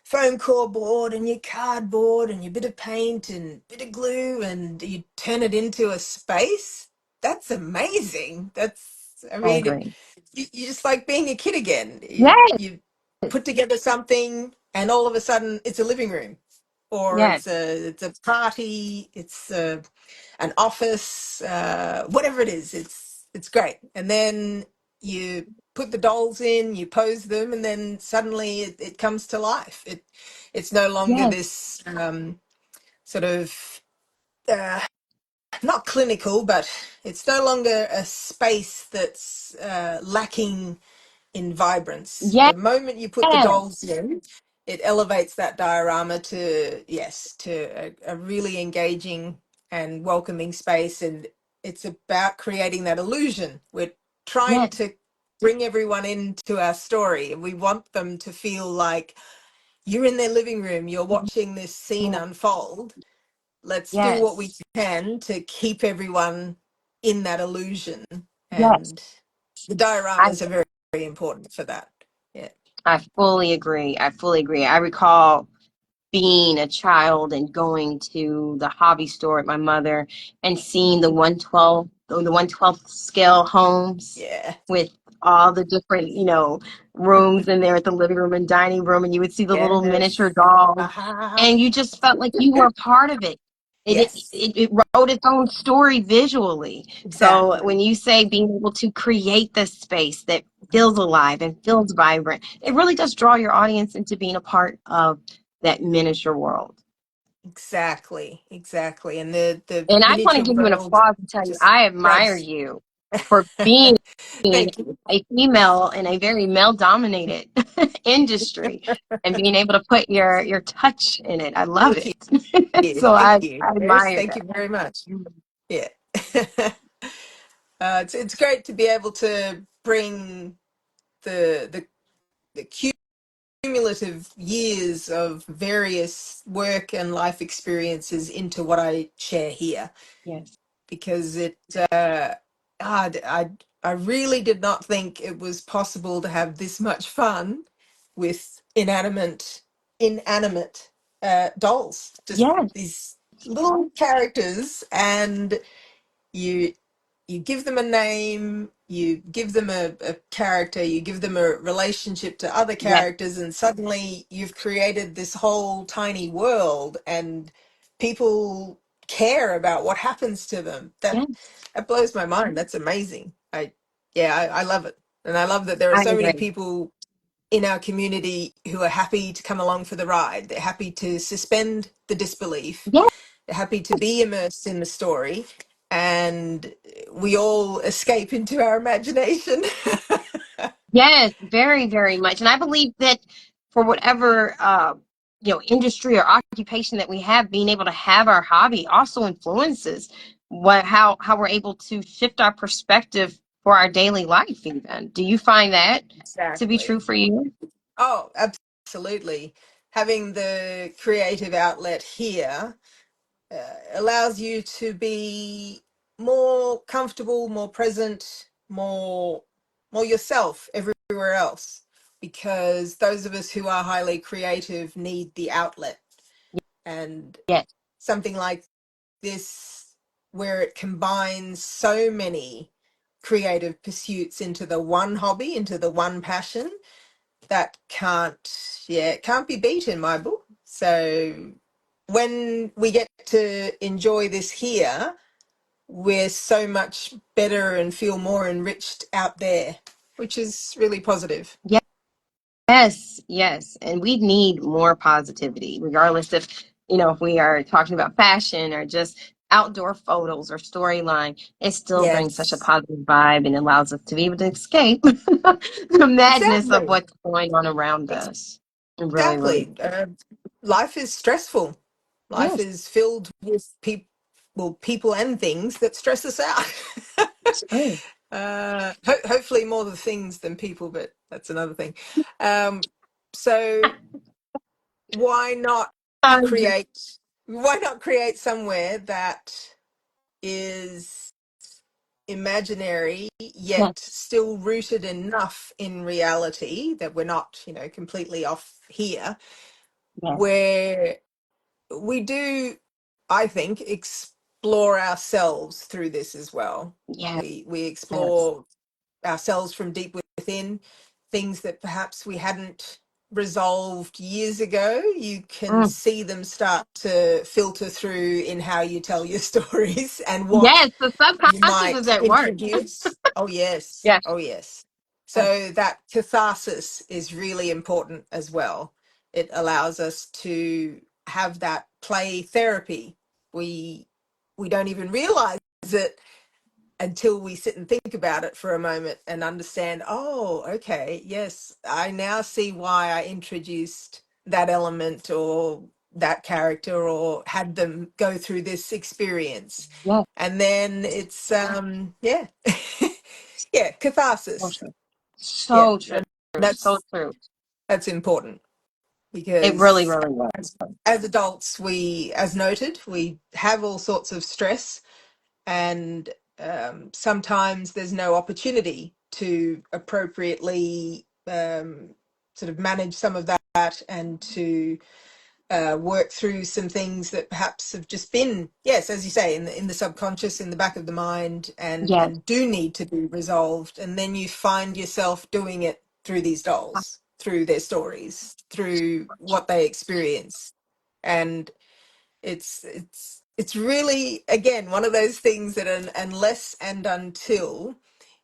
foam core board and your cardboard and your bit of paint and bit of glue, and you turn it into a space, that's amazing. I I mean, agree. you just like being a kid again. Yes. You put together something, and all of a sudden it's a living room, or Yes. it's a party, it's an office, whatever it is. It's great. And then you put the dolls in, you pose them, and then suddenly it comes to life. It's no longer Yes. this sort of uh, not clinical, but it's no longer a space that's lacking in vibrance. Yes. The moment you put the dolls in, it elevates that diorama to, yes, to a really engaging and welcoming space. And it's about creating that illusion. We're trying Yes. to bring everyone into our story, and we want them to feel like you're in their living room, you're watching this scene unfold. Let's do what we Yes. can to keep everyone in that illusion. Yes. And the I dioramas are very, very important for that. Yeah. I fully agree. I fully agree. I recall being a child and going to the hobby store at my mother and seeing the 112th scale homes Yeah. with all the different, rooms in there at the living room and dining room, and you would see the little miniature Yes. dolls, Uh-huh. and you just felt like you were a part of it. Yes. It wrote its own story visually. So Exactly. when you say being able to create this space that feels alive and feels vibrant, it really does draw your audience into being a part of that miniature world. Exactly. Exactly. And the And I want to miniature give you an world applause and tell you just I admire grabs. you for being Thank you. a female in a very male dominated industry and being able to put your touch in it. I love Thank it. you. So Thank you. I Yes, admire thank that. you very much. Yeah. It's great to be able to bring the cumulative years of various work and life experiences into what I share here, Yes. because I I really did not think it was possible to have this much fun with inanimate dolls, just Yes. these little characters. And you you give them a name, you give them a character, you give them a relationship to other Yes. characters, and suddenly you've created this whole tiny world, and people care about what happens to them. Yes. That blows my mind. That's amazing. I love it. And I love that there are I so many agree. people in our community who are happy to come along for the ride. They're happy to suspend the disbelief. Yes. They're happy to be immersed in the story, and we all escape into our imagination. Yes, very, very much. And I believe that for whatever industry or occupation that we have, being able to have our hobby also influences how we're able to shift our perspective for our daily life even. Do you find that to be true Exactly. for you? Oh, absolutely. Having the creative outlet here allows you to be more comfortable, more present, more yourself everywhere else. Because those of us who are highly creative need the outlet, and Yes. something like this, where it combines so many creative pursuits into the one hobby, into the one passion, that it can't be beat in my book. So when we get to enjoy this here, we're so much better and feel more enriched out there, which is really positive. Yes, yes. And we need more positivity, regardless if we are talking about fashion or just outdoor photos or storyline. It still brings such a Yes, positive vibe and allows us to be able to escape the madness of exactly. what's going on around us. It really, really. Exactly. Life is stressful. Life Yes, is filled with people and things that stress us out. it's true. Hopefully more the things than people, but that's another thing. Um, so why not I'm just, create? Why not create somewhere that is imaginary yes, yet still rooted enough in reality that we're not, completely off here, yes, where we do, I think, explore ourselves through this as well. yes, We yes. explore ourselves from deep within, things that perhaps we hadn't resolved years ago. You can Mm. see them start to filter through in how you tell your stories and what Yes, the you subconscious is might at work. introduce. Oh, yes. Yes, Oh, yes. yes, So that catharsis is really important as well. It allows us to have that play therapy. We we don't even realize it until we sit and think about it for a moment and understand, oh, okay, yes, I now see why I introduced that element or that character or had them go through this experience. yes. And then it's yeah. Yeah, So catharsis. true. Yeah, So true. and So that's true. that's important It really, because really was. as adults, we, as noted, we have all sorts of stress, and sometimes there's no opportunity to appropriately sort of manage some of that and to work through some things that perhaps have just been, yes, as you say, in the subconscious, in the back of the mind, Yes. and do need to be resolved. And then you find yourself doing it through these dolls, through their stories, through what they experience. And it's really, again, one of those things that unless and until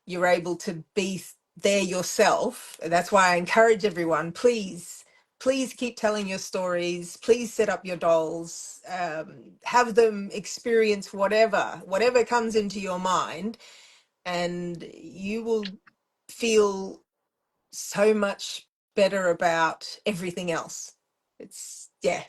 you're able to be there yourself. That's why I encourage everyone, please keep telling your stories, please set up your dolls, have them experience whatever comes into your mind, and you will feel so much better about everything else. It's, yeah,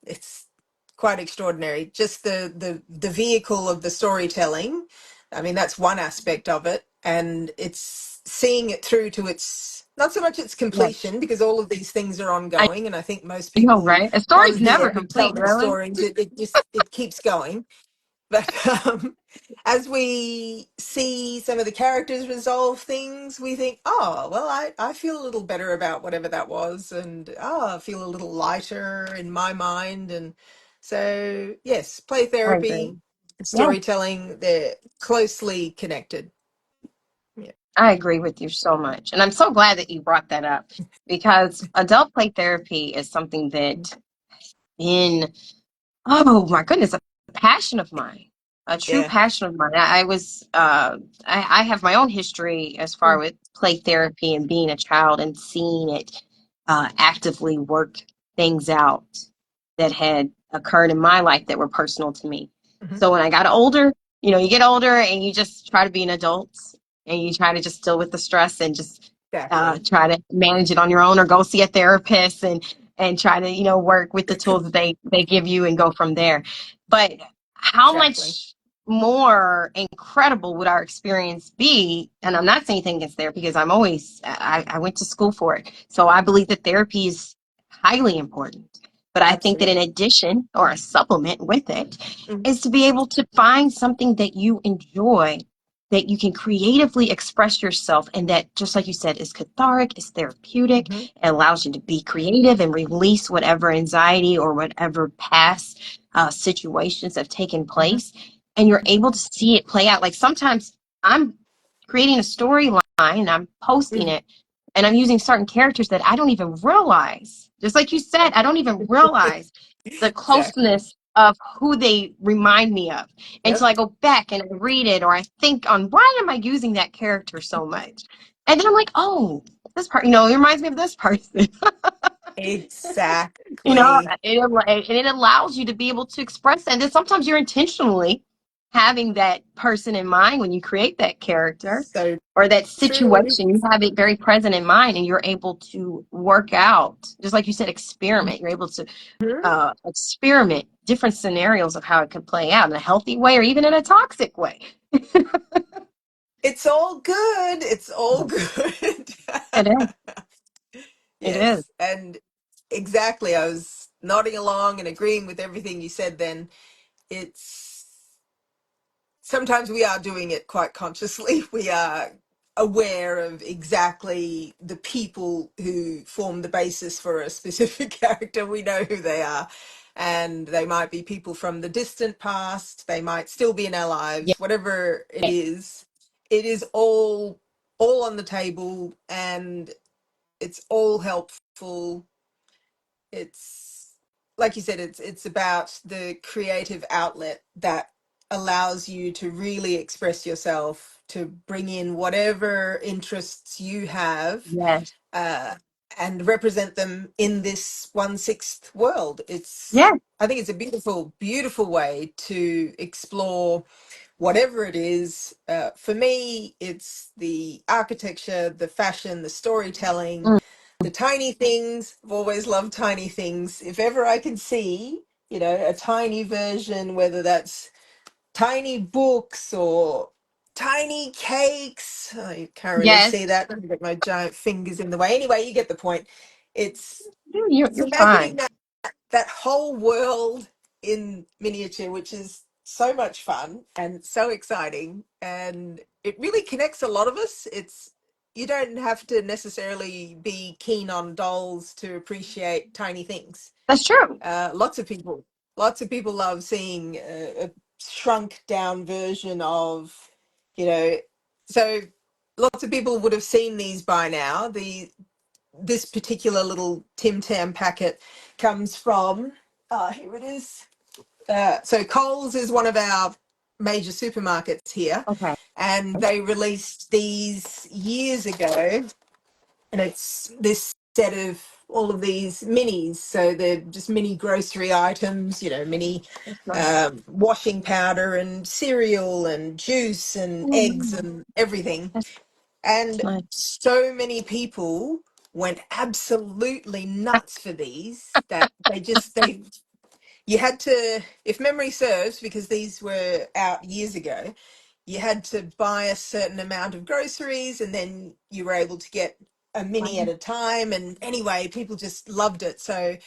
it's quite extraordinary. Just the vehicle of the storytelling. I mean, that's one aspect of it, and it's seeing it through to its, not so much its Yes. completion, because all of these things are I ongoing, and I think most know, people right? A story's on never here who tell complete, their really. stories, it just it keeps going. But as we see some of the characters resolve things, we think, oh, well, I feel a little better about whatever that was. And I feel a little lighter in my mind. And so, yes, play I agree. therapy, Yes, storytelling, they're closely connected. Yeah. I agree with you so much. And I'm so glad that you brought that up because adult play therapy is something that in oh my goodness, a passion of mine, a true Yeah. passion of mine. I have my own history as far with play therapy and being a child and seeing it actively work things out that had occurred in my life that were personal to me. Mhm. So when I got older, you get older and you just try to be an adult and you try to just deal with the stress and just Exactly. try to manage it on your own or go see a therapist and try to work with the tools that they give you and go from there. But how Exactly. much more incredible would our experience be? And I'm not saying anything against therapy because I went to school for it. So I believe that therapy is highly important. But I think that in Absolutely. addition or a supplement with it Mm-hmm. is to be able to find something that you enjoy, that you can creatively express yourself, and that, just like you said, is cathartic, is therapeutic. Mm-hmm. It allows you to be creative and release whatever anxiety or whatever past situations have taken Mm-hmm. place, and you're able to see it play out. Like sometimes I'm creating a storyline and I'm posting Mm-hmm. it, and I'm using certain characters that I don't even realize. Just like you said, I don't even realize the Exactly. closeness of who they remind me of until Yep. I go back and I read it, or I think on why am I using that character so much? And then I'm like, oh, this part, it reminds me of this person. Exactly. And it allows you to be able to express that. And then sometimes you're intentionally having that person in mind when you create that character So or that true. situation. You have it very present in mind, and you're able to work out, just like you said, experiment. You're able to Mhm. experiment different scenarios of how it could play out in a healthy way or even in a toxic way. It's all good. It's all good. It is. It is. Yes. And exactly. I was nodding along and agreeing with everything you said then. It's sometimes we are doing it quite consciously. We are aware of exactly the people who form the basis for a specific character. We know who they are. And they might be people from the distant past. They might still be in our Yeah. lives, whatever it is. It is all on the table, and it's all helpful. It's like you said, it's about the creative outlet that allows you to really express yourself, to bring in whatever interests you have, Yes. uh, and represent them in this 1/6 world. It's, Yes. I think it's a beautiful, beautiful way to explore whatever it is. For me, it's the architecture, the fashion, the storytelling, Mm. the tiny things. I've always loved tiny things. If ever I can see, a tiny version, whether that's tiny books or tiny cakes. I can't really Yes. see that. I've got my giant fingers in the way. Anyway, you get the point. It's it's You're imagining fine. that whole world in miniature, which is so much fun and so exciting, and it really connects a lot of us. It's You don't have to necessarily be keen on dolls to appreciate tiny things. That's true. Lots of people love seeing a shrunk down version of, you know. So lots of people would have seen these by now. This particular little Tim Tam packet comes from, here it is. So Coles is one of our major supermarkets here, Okay. and they released these years ago, and it's this set of all of these minis. So they're just mini grocery items, mini That's nice. washing powder and cereal and juice and eggs Mm. and everything. That's And nice. so many people went absolutely nuts for these that you had to, if memory serves, because these were out years ago, you had to buy a certain amount of groceries and then you were able to get a mini at a time. And anyway, people just loved it. So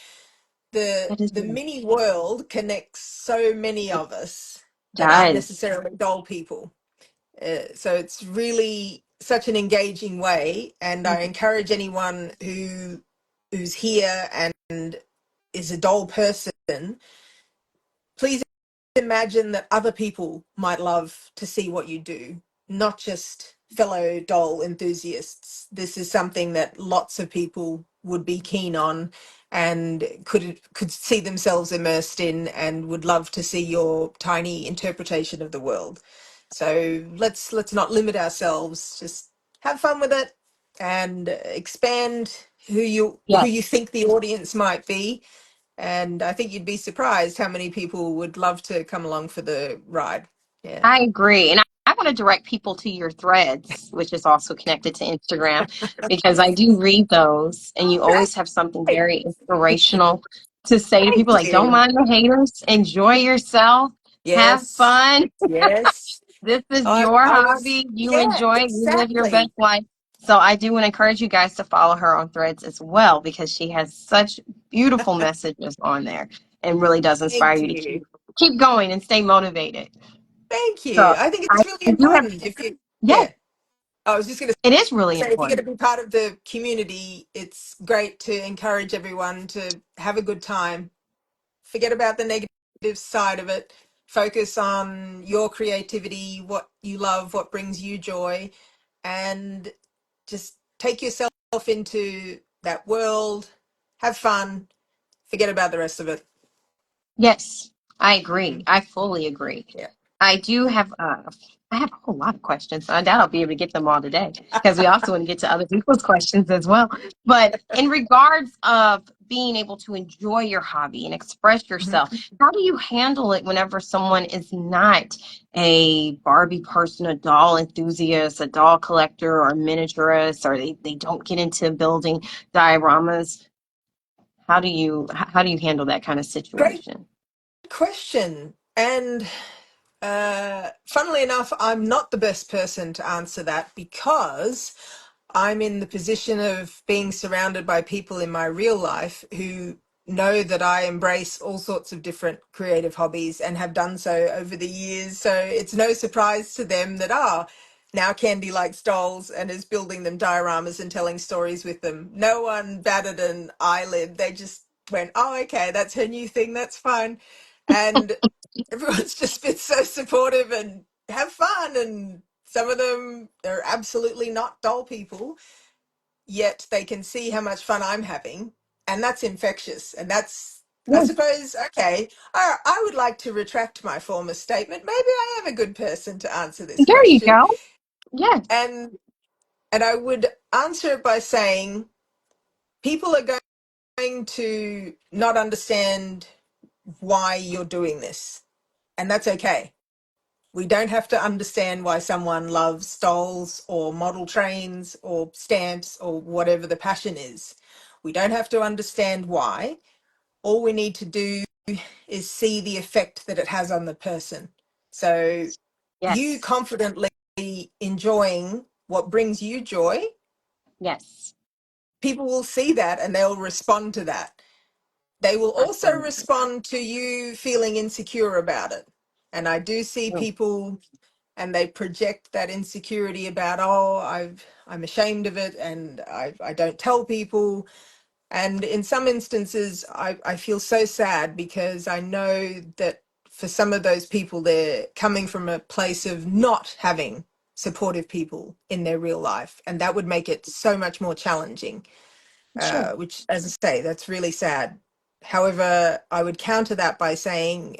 the That is the nice. mini world connects so many It of us that aren't does. necessarily doll people. So it's really such an engaging way, and I encourage anyone who's here and is a doll person, please imagine that other people might love to see what you do, not just fellow doll enthusiasts. This is something that lots of people would be keen on and could see themselves immersed in and would love to see your tiny interpretation of the world. So let's not limit ourselves. Just have fun with it and expand who Yes. you think the audience might be, and I think you'd be surprised how many people would love to come along for the ride. Yeah. I agree. And I want to direct people to your threads, which is also connected to Instagram, because I do read those, and you Great. always have something very inspirational to say to people Thank like, don't you. mind the haters, enjoy yourself. Have Yes. fun. Yes. This is I your I was, hobby. You yeah, enjoy it. You live your best exactly. life. So I do want to encourage you guys to follow her on Threads as well because she has such beautiful messages on there and really does inspire Thank you to you. keep going and stay motivated. Thank So you. I think I it's really do have, important if you, yes, yeah. I was just going to it is really say, if you're going important. to be part of the community, it's great to encourage everyone to have a good time. Forget about the negative side of it. Focus on your creativity, what you love, what brings you joy, and just take yourself into that world. Have fun. Forget about the rest of it. Yes, I agree. Mm, I fully agree. yeah. I do have I have a whole lot of questions. I doubt I'll be able to get them all today because we also want to get to other people's questions as well. But in regards of being able to enjoy your hobby and express Mhm. yourself, how do you handle it whenever someone is not a Barbie person, a doll enthusiast, a doll collector, or a miniaturist, or they don't get into building dioramas? How do you handle that kind of Great situation? question. And funnily enough, I'm not the best person to answer that because I'm in the position of being surrounded by people in my real life who know that I embrace all sorts of different creative hobbies and have done so over the years. So it's no surprise to them that, now Candy likes dolls and is building them dioramas and telling stories with them. No one batted an eyelid. They just went, oh, okay, that's her new thing. That's fine. And everyone's just been so supportive and have fun. And some of them are absolutely not doll people, yet they can see how much fun I'm having. And that's infectious. And that's, I Yeah, suppose, okay, I would like to retract my former statement. Maybe I am a good person to answer this there you question. go. Yes, And I would answer it by saying people are going to not understand why you're doing this. And that's okay. We don't have to understand why someone loves dolls or model trains or stamps or whatever the passion is. We don't have to understand why. All we need to do is see the effect that it has on the person. So you yes, confidently enjoying what brings you joy, yes. people will see that and they'll respond to that. They will also Absolutely. respond to you feeling insecure about it. And I do see Mm, people and they project that insecurity about, oh, I'm ashamed of it and I don't tell people. And in some instances I feel so sad because I know that for some of those people they're coming from a place of not having supportive people in their real life, and that would make it so much more challenging, sure. which, as I say, that's really sad. However, I would counter that by saying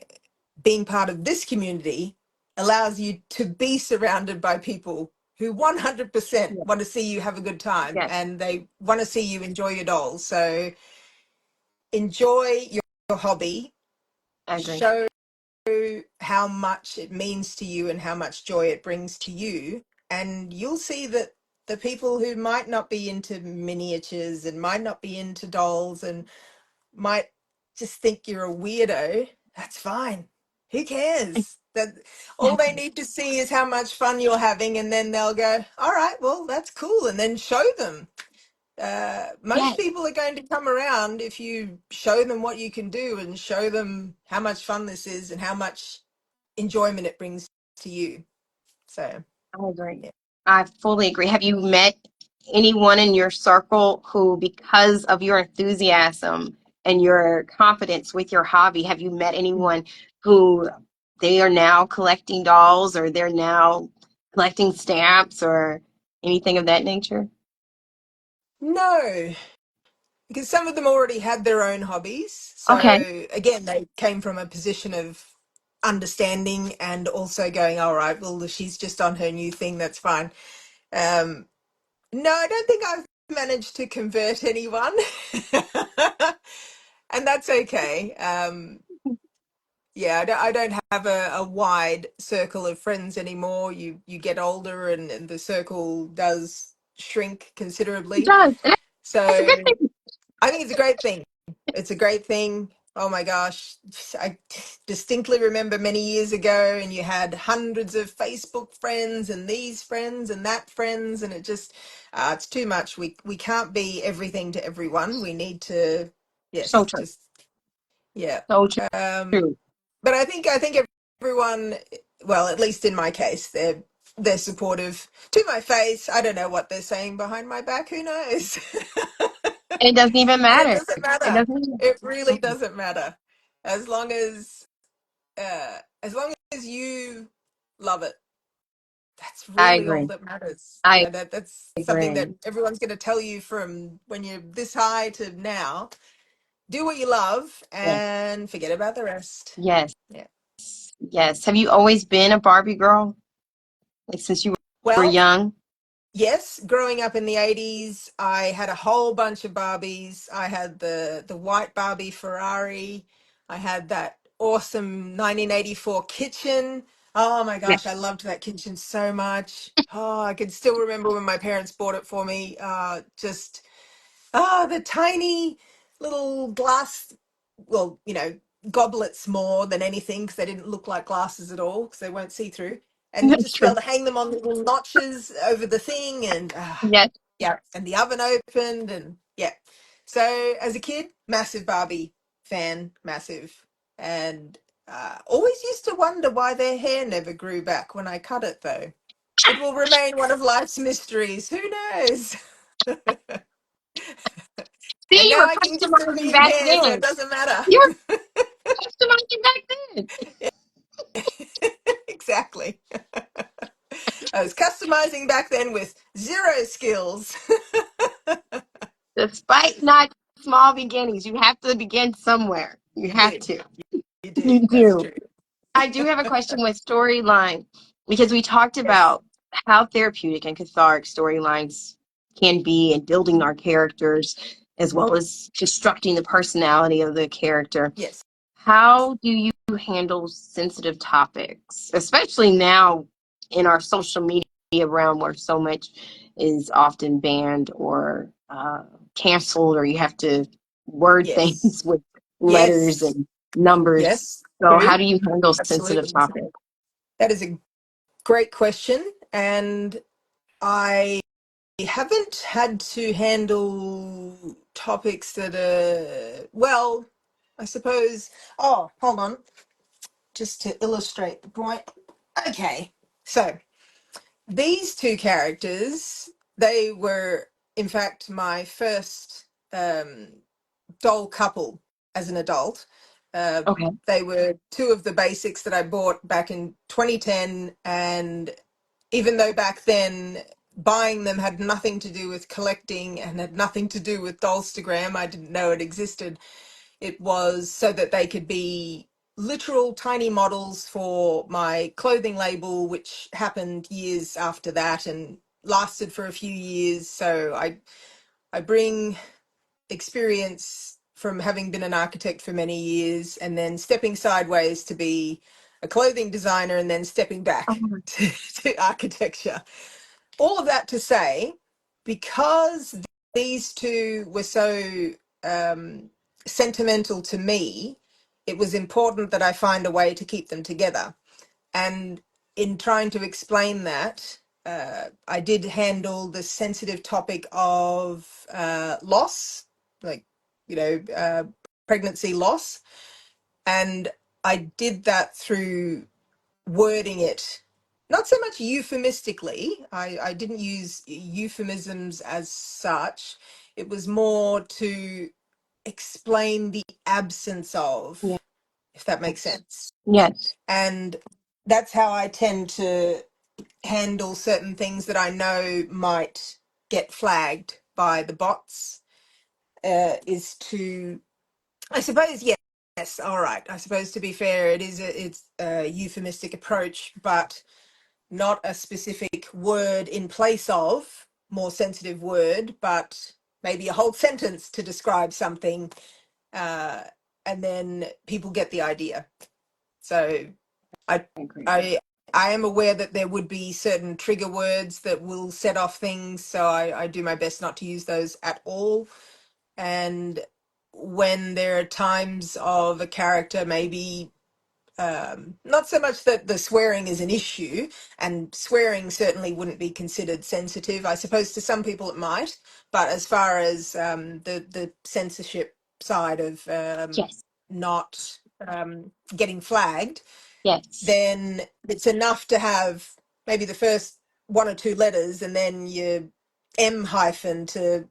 being part of this community allows you to be surrounded by people who 100% Yes, want to see you have a good time yes, and they want to see you enjoy your dolls. So enjoy your hobby, I agree. show how much it means to you and how much joy it brings to you. And you'll see that the people who might not be into miniatures and might not be into dolls and might just think you're a weirdo, that's fine. Who cares? That all they Exactly. need to see is how much fun you're having, and then they'll go, all right, well, that's cool. And then show them. Most Yes, people are going to come around if you show them what you can do and show them how much fun this is and how much enjoyment it brings to you. So, I agree. yeah. I fully agree. Have you met anyone in your circle who, because of your enthusiasm and your confidence with your hobby, have you met anyone who they are now collecting dolls or they're now collecting stamps or anything of that nature? No, because some of them already had their own hobbies. Okay. So again, they came from a position of understanding and also going, all right, well, if she's just on her new thing, that's fine. Um, no, I don't think I've managed to convert anyone. And that's okay. Yeah, I don't have a wide circle of friends anymore. You get older and the circle does shrink It considerably. does. And that's a So good thing. I think it's a great thing. It's a great thing. Oh my gosh, I distinctly remember many years ago, and you had hundreds of Facebook friends and these friends and that friends, and it just it's too much. We can't be everything to everyone. We need to, So yes, true. just yeah. So Um, true. but I think everyone, well, at least in my case, they're supportive to my face. I don't know what they're saying behind my back. Who knows? And it doesn't even And it matter. doesn't It matter. doesn't even. It really Mhm. doesn't matter. As as long as you love it, that's I really all agree. that matters. You I know, that's something that agree. everyone's going to tell you from when you're this high to now. Do what you love Yes. and forget about the rest. Yes. Yeah. Yes. Have you always been a Barbie girl? Like since you were Well, young? yes, growing up in the 80s, I had a whole bunch of Barbies. I had the white Barbie Ferrari. I had that awesome 1984 kitchen. Oh my Yes. gosh, I loved that kitchen so much. Oh, I can still remember when my parents bought it for me. Just the tiny little glass, well, goblets more than anything because they didn't look like glasses at all because they weren't see through. And That's just to be true. able to hang them on little notches over the thing and Yes. yeah, and the oven opened and yeah. So as a kid, massive Barbie fan, massive. And always used to wonder why their hair never grew back when I cut it though. It will remain one of life's mysteries. Who knows? See, And you now were I can give them customizing big back hair, so it then. doesn't matter. You were customizing back then. Exactly. I was customizing back then with zero skills. Despite not small beginnings, you have to begin somewhere. You You have do. to. You do. You That's do. true. I do have a question with storyline because we talked about how therapeutic and cathartic storylines can be in building our characters as well as constructing the personality of the character. Yes. How do you handle sensitive topics, especially now in our social media realm where so much is often banned or canceled, or you have to word Yes. things with letters Yes. and numbers? Yes. So, how True. do you handle sensitive Absolutely. topics? That is a great question. And I haven't had to handle topics that are, well, I suppose. Oh, hold on. Just to illustrate the point. Okay. So these two characters, they were, in fact, my first doll couple as an adult. Uh, Okay. they were two of the basics that I bought back in 2010. And even though back then buying them had nothing to do with collecting and had nothing to do with Dollstagram, I didn't know it existed. It was so that they could be literal tiny models for my clothing label, which happened years after that and lasted for a few years. So I bring experience from having been an architect for many years and then stepping sideways to be a clothing designer and then stepping back Oh, to architecture. All of that to say, because these two were so um, sentimental to me, it was important that I find a way to keep them together. And in trying to explain that, I did handle the sensitive topic of loss, like, you know, pregnancy loss. And I did that through wording it not so much euphemistically. I didn't use euphemisms as such. It was more to explain the absence of, if that makes yes. sense. Yes. And that's how I tend to handle certain things that I know might get flagged by the bots, is to, I suppose, yes, all right. I suppose to be fair, it's a euphemistic approach, but not a specific word in place of more sensitive word, but maybe a whole sentence to describe something, uh, and then people get the idea. So I I agree. I I am aware that there would be certain trigger words that will set off things, so I do my best not to use those at all. And when there are times of a character maybe not so much that the swearing is an issue, and swearing certainly wouldn't be considered sensitive. I suppose to some people it might, but as far as the censorship side of Yes. not getting flagged, Yes. then it's enough to have maybe the first one or two letters and then your M hyphen to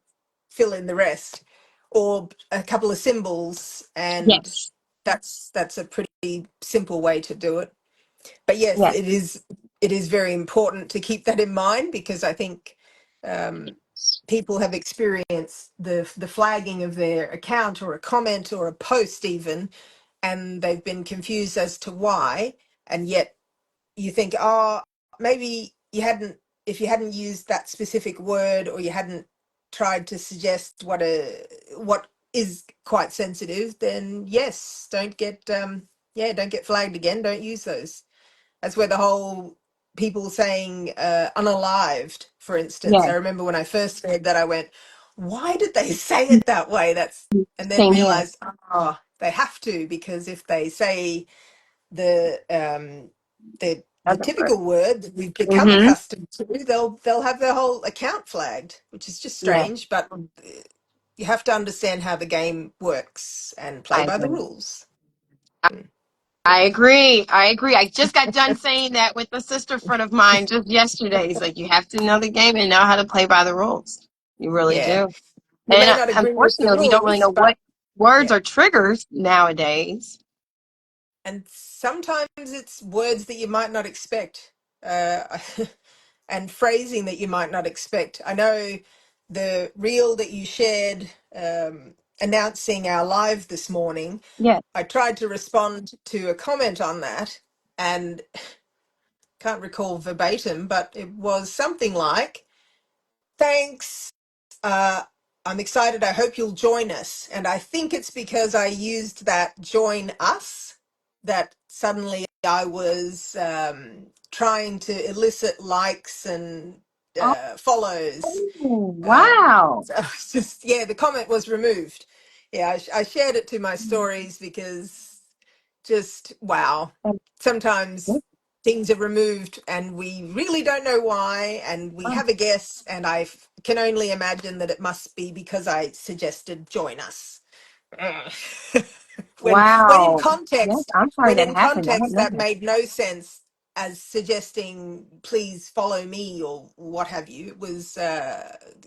fill in the rest, or a couple of symbols, and Yes. that's a pretty simple way to do it. But yes, Yes. it is very important to keep that in mind, because I think um, people have experienced the flagging of their account or a comment or a post even, and they've been confused as to why, and yet you think, oh, maybe you hadn't, if you hadn't used that specific word, or you hadn't tried to suggest what is quite sensitive, then yes, don't get flagged again, don't use those. That's where the whole people saying unalived, for instance. I Yes. remember when I first read that, I went, why did they say it that way? That's, and then Same here. realized, oh, they have to, because if they say the the Other word. typical word that we've become Mm-hmm. accustomed to, they'll have their whole account flagged, which is just Yes. strange. But you have to understand how the game works and play I by the agree. rules. Mm. I agree. I agree. I just got done saying that with a sister friend of mine just yesterday. It's like you have to know the game and know how to play by the rules. You really Yeah, do. you And may not agree with the unfortunately, we don't really rules, know but what words yeah. are triggers nowadays. And sometimes it's words that you might not expect, uh, and phrasing that you might not expect. I know the reel that you shared announcing our live this morning, Yes. I tried to respond to a comment on that, and can't recall verbatim, but it was something like, thanks. Uh, I'm excited. I hope you'll join us. And I think it's because I used that join us that suddenly I was trying to elicit likes and Oh, follows. wow. So it's just, yeah, the comment was removed. Yeah, I shared it to my stories because just wow. Sometimes things are removed and we really don't know why, and we have a guess, and can only imagine that it must be because I suggested join us. Ugh. When in Wow. Yes, context, I'm sorry that happened. I didn't know that that. made no sense as suggesting please follow me or what have you. It was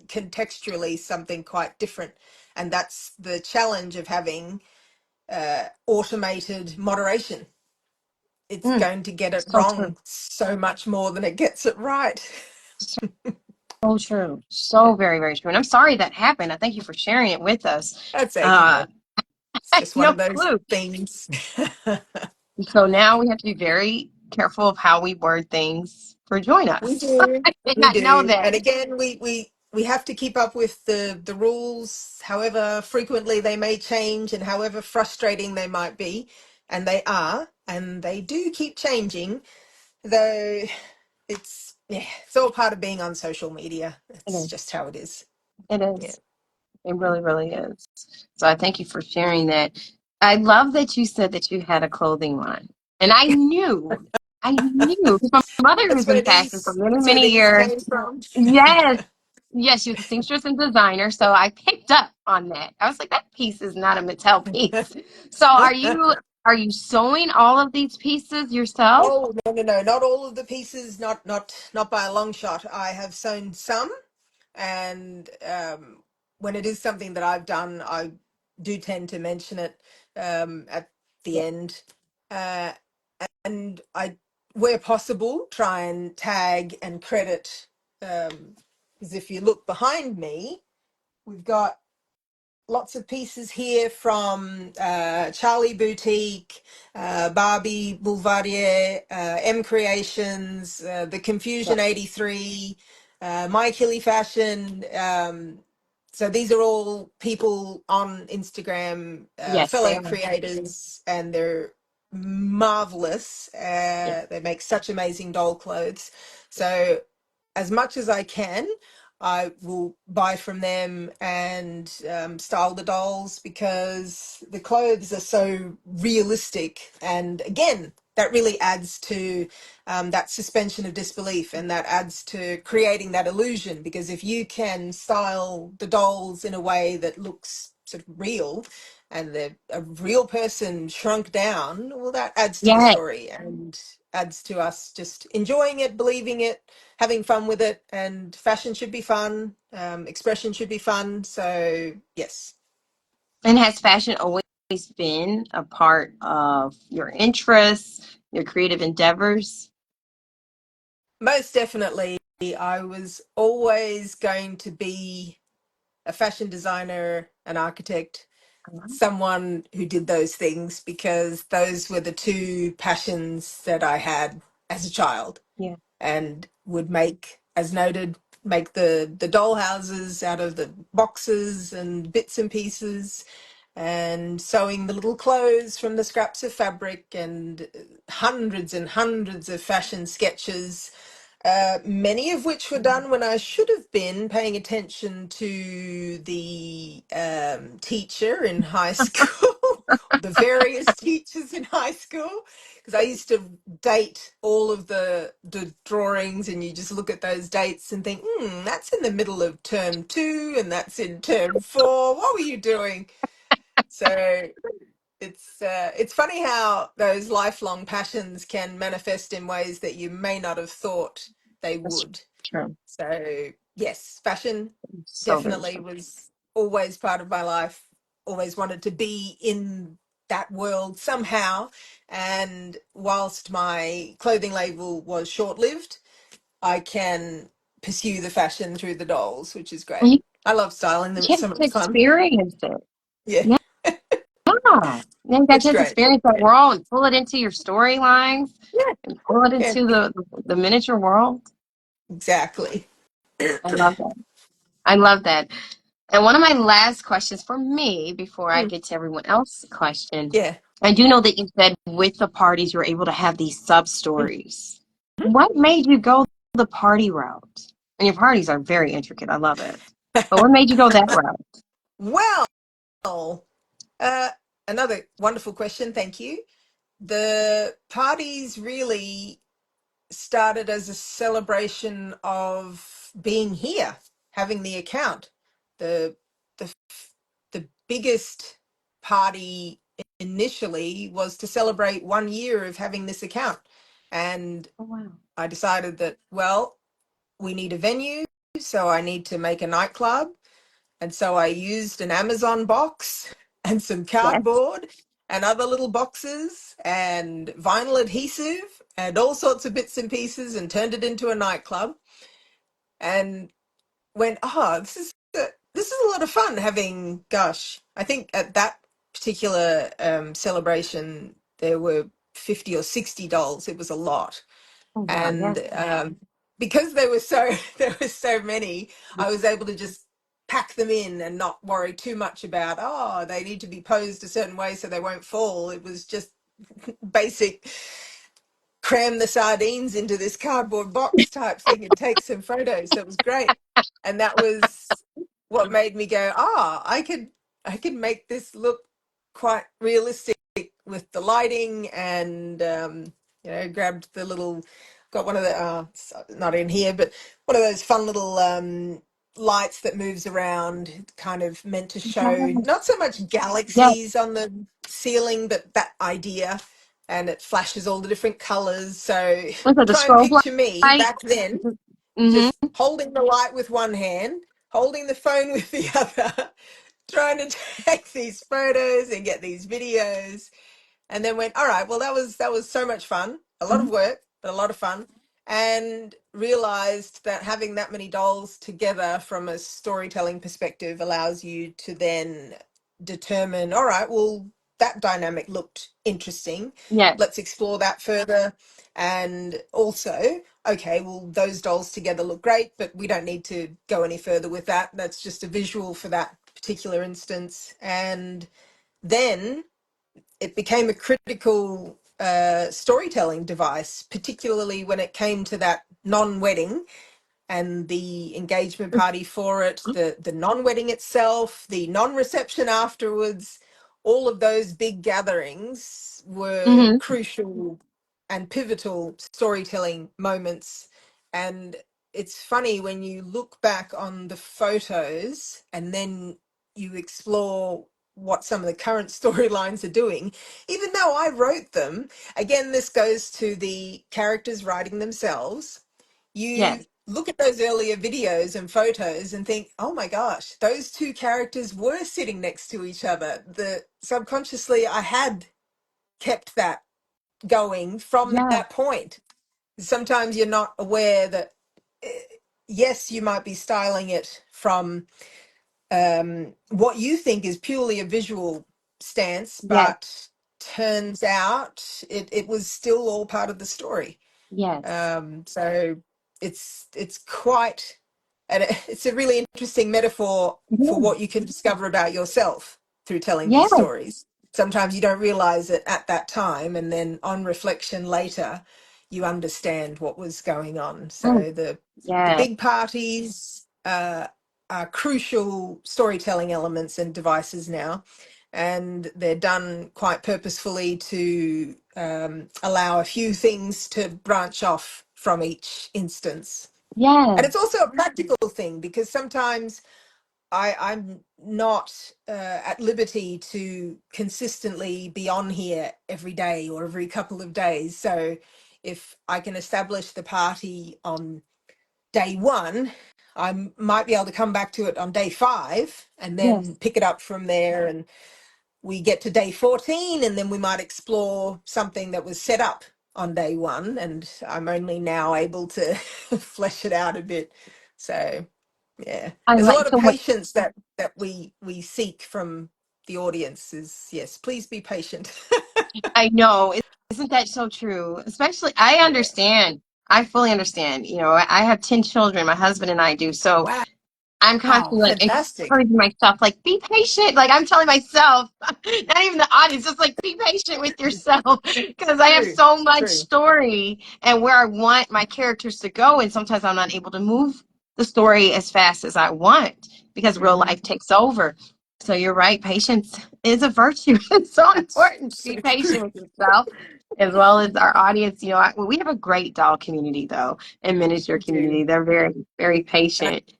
contextually something quite different, and that's the challenge of having automated moderation. It's Mm, going to get it so true. wrong so much more than it gets it right. So true. So very, very true. And I'm sorry that happened. I thank you for sharing it with us. That's Uh, okay. It's I had just one no of those clue. things. So now we have to be very careful of how we word things for join We us. do. I did We not know do. that. And again, we have to keep up with the rules, however frequently they may change and however frustrating they might be. And they are, and they do keep changing, though it's all part of being on social media. It It's is. just how it is. It Yeah. is. It really, really is. So I thank you for sharing that. I love that you said that you had a clothing line. And I knew, because my mother That's who's in where fashion for these many, that's where many these years. came from. Yes. Yes, she was a seamstress and designer. So I picked up on that. I was like, that piece is not a Mattel piece. So are you sewing all of these pieces yourself? Oh, no, no, no, not all of the pieces, not by a long shot. I have sewn some, and when it is something that I've done, I do tend to mention it at the Yeah. end. Uh, and I, where possible, try and tag and credit. Because if you look behind me, we've got lots of pieces here from Charlie Boutique, Barbie Boulevardier, M Creations, The Yeah. Confusion 83, My Killy Fashion. So these are all people on Instagram, Yes, they fellow are. creators, and they're marvelous. Yeah. They make such amazing doll clothes. So as much as I can, I will buy from them and style the dolls because the clothes are so realistic. And again, that really adds to that suspension of disbelief, and that adds to creating that illusion. Because if you can style the dolls in a way that looks sort of real, and they're a real person shrunk down, well, that adds to the Yeah. story and adds to us just enjoying it, believing it, having fun with it. And fashion should be fun, expression should be fun. So yes. And has fashion always been a part of your interests, your creative endeavors? Most definitely. I was always going to be a fashion designer, an architect, someone who did those things, because those were the two passions that I had as a child. Yeah. And would make, as noted, make the doll houses out of the boxes and bits and pieces, and sewing the little clothes from the scraps of fabric, and hundreds and hundreds of fashion sketches, many of which were done when I should have been paying attention to the teacher in high school, the various teachers in high school, because I used to date all of the drawings, and you just look at those dates and think, that's in the middle of term 2, and that's in term 4. What were you doing? So it's funny how those lifelong passions can manifest in ways that you may not have thought they That's would. true. So yes, fashion So very definitely true. was always part of my life. Always wanted to be in that world somehow. And whilst my clothing label was short-lived, I can pursue the fashion through the dolls, which is And great. you I love styling them. It's get so to much fun. experience it. Yeah, Yeah. You got it's to great. experience that world and pull it into your storylines Yeah, and pull it yeah, into the miniature world. exactly. I love that. I love that. And one of my last questions for me before I Mm, get to everyone else's question, yeah. I do know that you said with the parties you're able to have these sub Mhm. stories. What made you go the party route? And your parties are very intricate. I love it. But what made you go that route? Well, uh, another wonderful question. Thank you. The parties really started as a celebration of being here, having the account. The the the biggest party initially was to celebrate 1 year of having this account, and Oh, wow. I decided that, well, we need a venue, so I need to make a nightclub. And so I used an Amazon box and some Yes. cardboard and other little boxes and vinyl adhesive and all sorts of bits and pieces, and turned it into a nightclub, and went, oh, this is a lot of fun having, gosh, I think at that particular celebration there were 50 or 60 dolls. It was a lot. Oh, wow. And Yes. because there were so there were so many, I was able to just pack them in and not worry too much about, oh, they need to be posed a certain way so they won't fall. It was just basic cram the sardines into this cardboard box type thing and take some photos. So it was great. And that was what made me go, I could make this look quite realistic with the lighting. And grabbed the little, got one of the it's not in here, but one of those fun little lights that moves around, kind of meant to show not so much Yes. galaxies on the ceiling, but that idea. And it flashes all the different colors. So Was it the try and strobe picture me light? back then, Mm-hmm. just holding the light with one hand, holding the phone with the other, trying to take these photos and get these videos. And then went, all right, well, that was so much fun, a lot of work, but a lot of fun. And realized that having that many dolls together from a storytelling perspective allows you to then determine, all right, well, that dynamic looked interesting, Yes. let's explore that further. And also, okay, well, those dolls together look great, but we don't need to go any further with that. That's just a visual for that particular instance. And then it became a critical storytelling device, particularly when it came to that non-wedding. and the engagement party for it, the non-wedding itself, the non-reception afterwards, all of those big gatherings were Mm-hmm. crucial and pivotal storytelling moments. And it's funny when you look back on the photos and then you explore what some of the current storylines are doing, even though I wrote them. Again, this goes to the characters writing themselves. You Yes. look at those earlier videos and photos and think, oh my gosh, those two characters were sitting next to each other. The subconsciously I had kept that going from Yeah. that point. Sometimes you're not aware that, yes, you might be styling it from what you think is purely a visual stance, Yes. but turns out it was still all part of the story. Yes. So it's quite, and it's a really interesting metaphor for Yeah. what you can discover about yourself through telling these Yes. stories. Sometimes you don't realize it at that time, and then on reflection later, you understand what was going on. Mm. So the Yes. big parties are crucial storytelling elements and devices now, and they're done quite purposefully to allow a few things to branch off from each instance. And Yes. it's also a practical thing because sometimes I'm not at liberty to consistently be on here every day or every couple of days. So if I can establish the party on day one, I might be able to come back to it on day 5 and then Yes. pick it up from there. And we get to day 14 and then we might explore something that was set up on day 1, and I'm only now able to flesh it out a bit. So yeah, I there's a like lot of so what patience that we seek from the audience. Is yes, please be patient. I know. Isn't that so true? Especially, I Yeah. understand. I fully understand. You know, I have 10 children, my husband and I do. So I'm Wow, constantly like fantastic. encouraging myself, like, be patient. Like, I'm telling myself, not even the audience, just like, be patient with yourself. Because I have True, so much true. story and where I want my characters to go. And sometimes I'm not able to move the story as fast as I want because real Hmm. life takes over. So you're right. Patience is a virtue. It's so That's important to so be true. patient with yourself as well as our audience. You know, we have a great doll community, though, and miniature We do. community. They're very, very patient.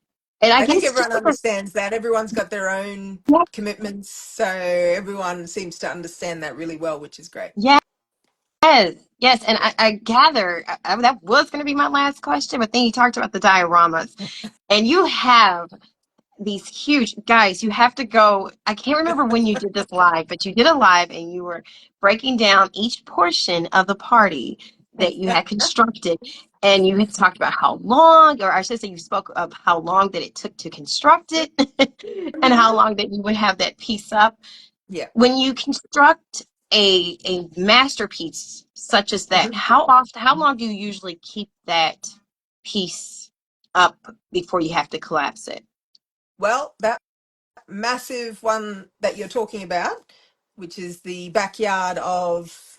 And I I think guess just everyone understands that. Everyone's got their own commitments, so everyone seems to understand that really well, which is great. yes, yes. And I gather that was going to be my last question, but then you talked about the dioramas, and you have these huge guys. You have to go. I can't remember when you did this live, but you did a live, and you were breaking down each portion of the party that you had constructed. And you had talked about how long, or I should say, you spoke of how long that it took to construct it, and how long that you would have that piece up. Yeah. When you construct a masterpiece such as that, Mhm. how long do you usually keep that piece up before you have to collapse it? Well, that massive one that you're talking about, which is the backyard of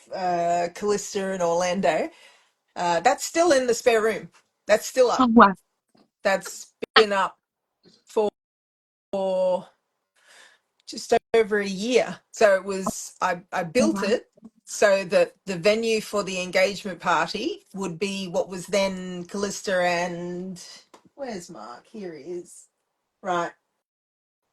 Callista and Orlando, that's still in the spare room. That's still Oh up. wow. That's been up for just over a year. So it was, I Oh, built wow. it so that the venue for the engagement party would be what was then Callista and, where's Mark? Here he is. Right.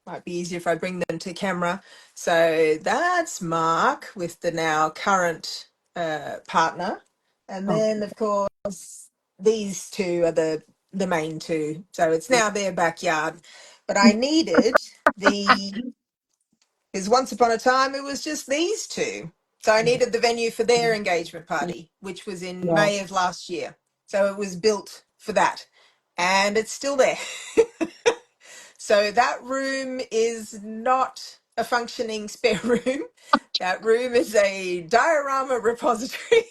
Might be easier if I bring them to camera. So that's Mark with the now current partner. And Oh, then, of course, these two are the main two. So it's now their backyard. But I needed the, because once upon a time it was just these two. So I needed the venue for their engagement party, which was in yeah. May of last year. So it was built for that. And it's still there. So that room is not a functioning spare room. That room is a diorama repository.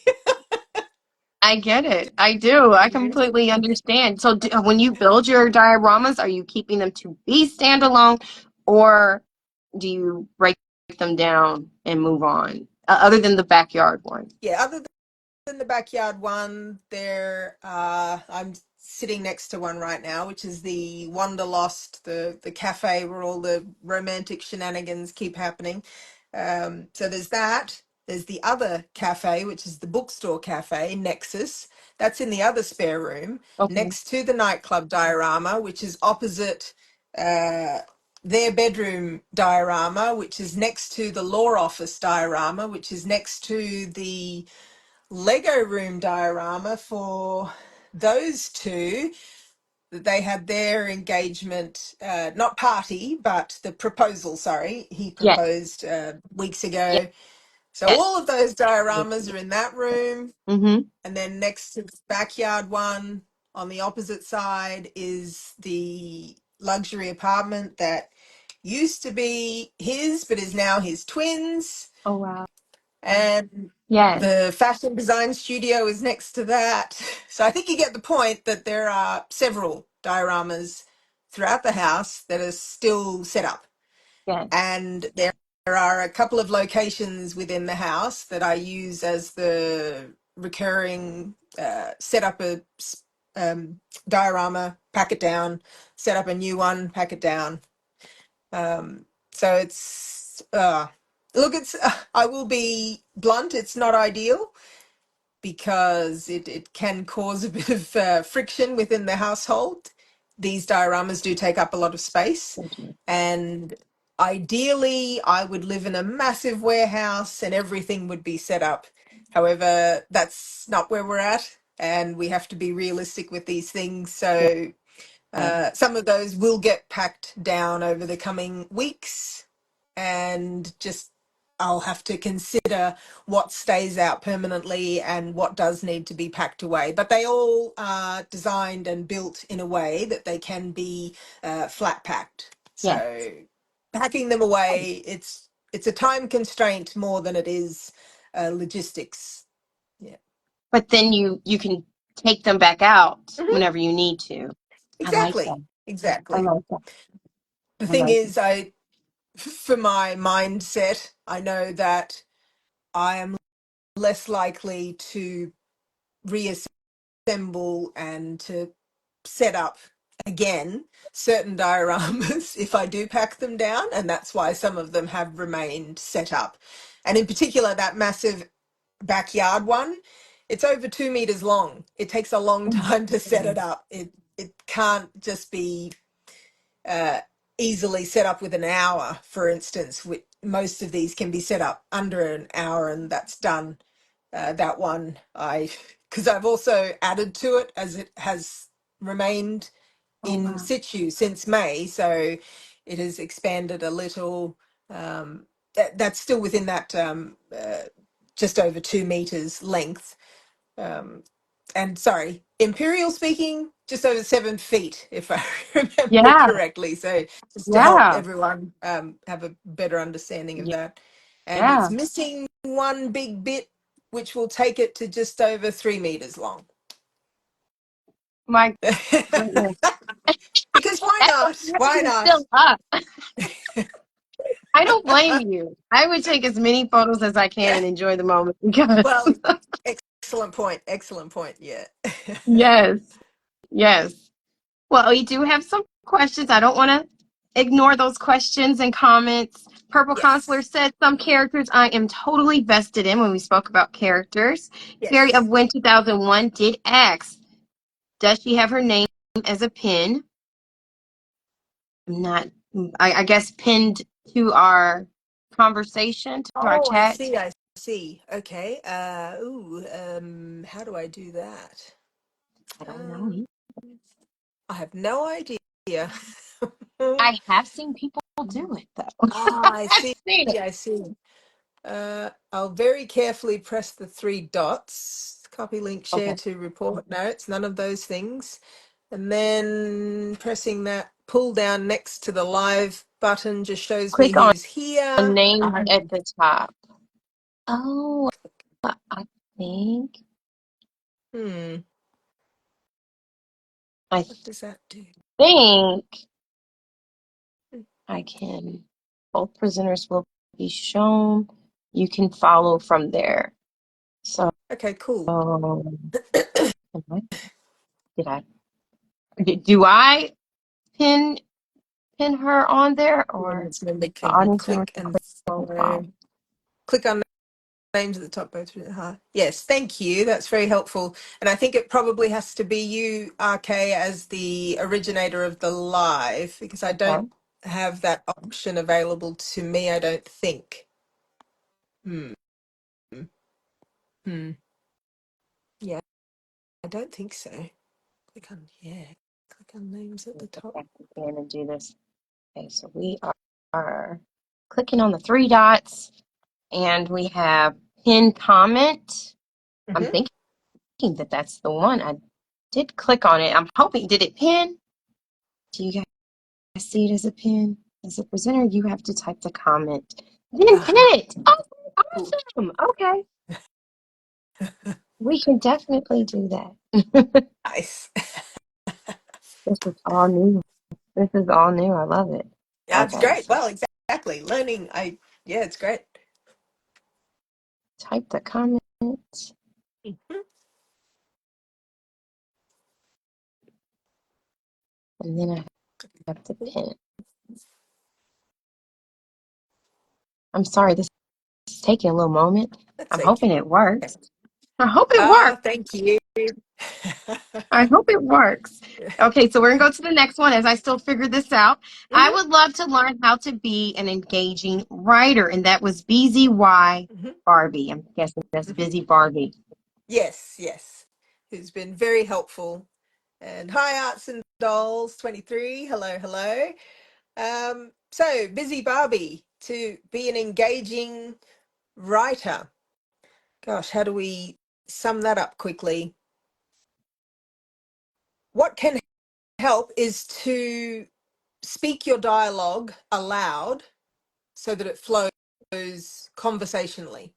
I get it. I do. I completely understand. So, when you build your dioramas, are you keeping them to be standalone, or do you break them down and move on? Other than the backyard one. Yeah, other than the backyard one, there I'm sitting next to one right now, which is the Wanderlost, the cafe where all the romantic shenanigans keep happening. So there's that. There's the other cafe, which is the bookstore cafe, Nexus. That's in the other spare room, Okay. next to the nightclub diorama, which is opposite their bedroom diorama, which is next to the law office diorama, which is next to the Lego room diorama for those two. They had their engagement, not party, but the proposal, sorry. He Yes. proposed weeks Yes. ago. So Yes. all of those dioramas are in that room. Mm-hmm. And then next to the backyard one on the opposite side is the luxury apartment that used to be his, but is now his twins. Oh, wow. And Yes. the fashion design studio is next to that. So I think you get the point that there are several dioramas throughout the house that are still set up. Yes. And there are a couple of locations within the house that I use as the recurring set up a diorama, pack it down, set up a new one, pack it down. So it's look, it's I will be blunt, it's not ideal because it can cause a bit of friction within the household. These dioramas do take up a lot of space, and ideally I would live in a massive warehouse and everything would be set up. However, that's not where we're at, and we have to be realistic with these things. Yes. So some of those will get packed down over the coming weeks, and just I'll have to consider what stays out permanently and what does need to be packed away. But they all are designed and built in a way that they can be flat packed. Yes. So packing them away, it's a time constraint more than it is logistics. Yeah. But then you can take them back out Mhm. whenever you need to. I like Exactly. that. I Exactly. like that. The I thing like that. is, for my mindset, I know that I am less likely to reassemble and to set up again certain dioramas if I do pack them down, and that's why some of them have remained set up. And in particular, that massive backyard one, it's over 2 meters long. It takes a long time to set it up. It can't just be uh, easily set up with an hour, for instance. Most of these can be set up under an hour, and that's done. That one, because I've also added to it as it has remained Oh, in wow. situ since May, so it has expanded a little. That's still within that just over 2 meters length. Um, and sorry, imperial speaking, just over 7 feet, if I remember Yeah. correctly. So just to help Yeah. everyone have a better understanding of Yeah. that. And it's Yeah. missing one big bit, which will take it to just over 3 meters long. My goodness. Because why That not? Why is not? still up. I don't blame you. I would take as many photos as I can and enjoy the moment because Well, excellent point. Excellent point. Yeah. yes. Yes. Well, we do have some questions. I don't want to ignore those questions and comments. Purple Consular Yes. said some characters I am totally vested in when we spoke about characters. Fairy of Yes. Win 2001 did ask, does she have her name as a pin? Not, I guess pinned to our conversation, to our Oh, I chat. see. I see. Okay. How do I do that? I don't Um, know. I have no idea. I have seen people do it though. I I've see. seen it. I see. I'll very carefully press the three dots, copy link, share Okay. to report notes, none of those things. And then pressing that pull down next to the live button just shows me Click on who's here. name at the top. Oh, I think Hmm, I what does that do? think I can. Both presenters will be shown. You can follow from there. So, Okay, cool. did I? Do I pin her on there, or Yes, then we the can audience member click can and click on the follow. top? Click on names at the top, both through the heart. Yes, thank you. That's very helpful. And I think it probably has to be you, RK, as the originator of the live, because I Okay. don't have that option available to me, I don't think. Hmm. Hmm. Yeah, I don't think so. Click on, yeah, click on names at the Let's go top. back again and do this. Okay, so we are clicking on the three dots, and we have pin comment. I'm Mm-hmm. thinking that that's the one. I did click on it. I'm hoping, did it pin? Do you guys see it as a pin? As a presenter, you have to type the comment. Then pin Uh-huh. it. Oh, Cool. awesome. Okay. We can definitely do that. Nice. This is all new. This is all new. I love it. That's Okay, great. so Well, exactly. Learning, yeah, it's great. type the comment, and Mhm. then I have to pin. I'm sorry, this is taking a little moment. That's I'm okay. hoping it works. I hope it works. Thank you. I hope it works. Okay, so we're gonna go to the next one as I still figure this out. I Hmm. would love to learn how to be an engaging writer, and that was BZY Hmm. Barbie. I'm guessing that's Hmm. Busy Barbie. Yes, yes. Who's been very helpful. And hi, Arts and Dolls 23. Hello, hello. So, Busy Barbie, to be an engaging writer. Gosh, how do we sum that up quickly? What can help is to speak your dialogue aloud so that it flows conversationally.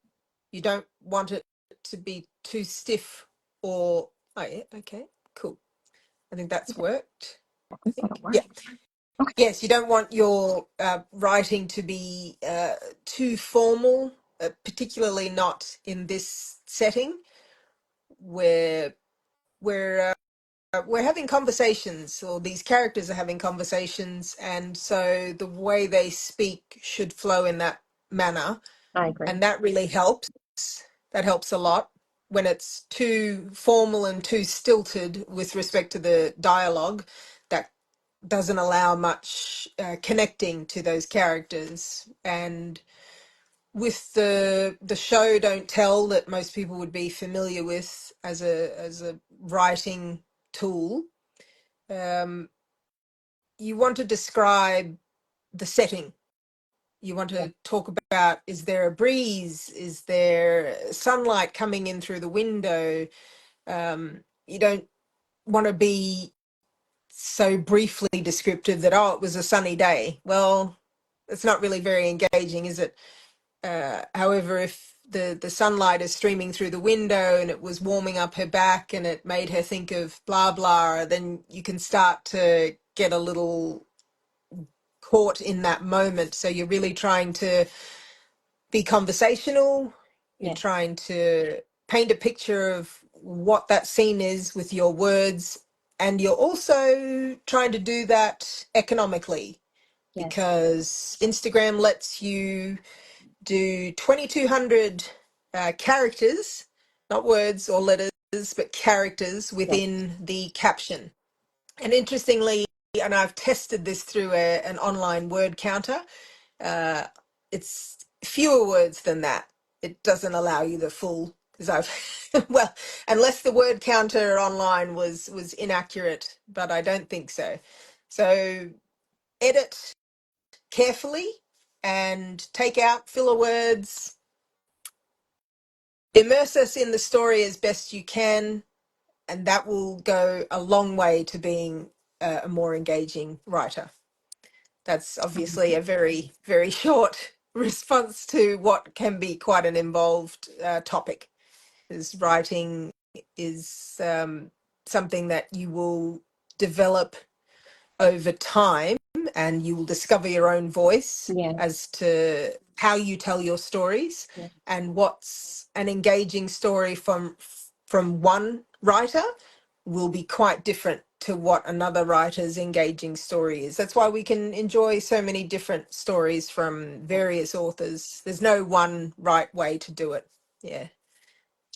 You don't want it to be too stiff or, oh yeah, okay, cool. I think that's worked. I That'll think, work. yeah. Okay. Yes, you don't want your writing to be too formal, particularly not in this setting where we're having conversations, or these characters are having conversations, and so the way they speak should flow in that manner, I agree. and that really helps. That helps a lot. When it's too formal and too stilted with respect to the dialogue, that doesn't allow much connecting to those characters. And with the show Don't Tell, that most people would be familiar with as a writing tool, you want to describe the setting. You want Yeah. to talk about, is there a breeze? Is there sunlight coming in through the window? You don't want to be so briefly descriptive that, oh, it was a sunny day. Well, it's not really very engaging, is it? However, if the sunlight is streaming through the window and it was warming up her back and it made her think of blah blah, then you can start to get a little caught in that moment. So you're really trying to be conversational. You're Yeah. trying to paint a picture of what that scene is with your words. And you're also trying to do that economically, Yes. because Instagram lets you do 2,200 characters, not words or letters, but characters Yes. within the caption. And interestingly, and I've tested this through an online word counter, uh, it's fewer words than that. It doesn't allow you the full, because I've well, unless the word counter online was inaccurate, but I don't think so. So edit carefully and take out filler words. Immerse us in the story as best you can, and that will go a long way to being a more engaging writer. That's obviously a very, very short response to what can be quite an involved topic. Is writing is something that you will develop over time, and you will discover your own voice Yes. as to how you tell your stories, Yes. and what's an engaging story from one writer will be quite different to what another writer's engaging story is. That's why we can enjoy so many different stories from various authors. There's no one right way to do it. Yeah.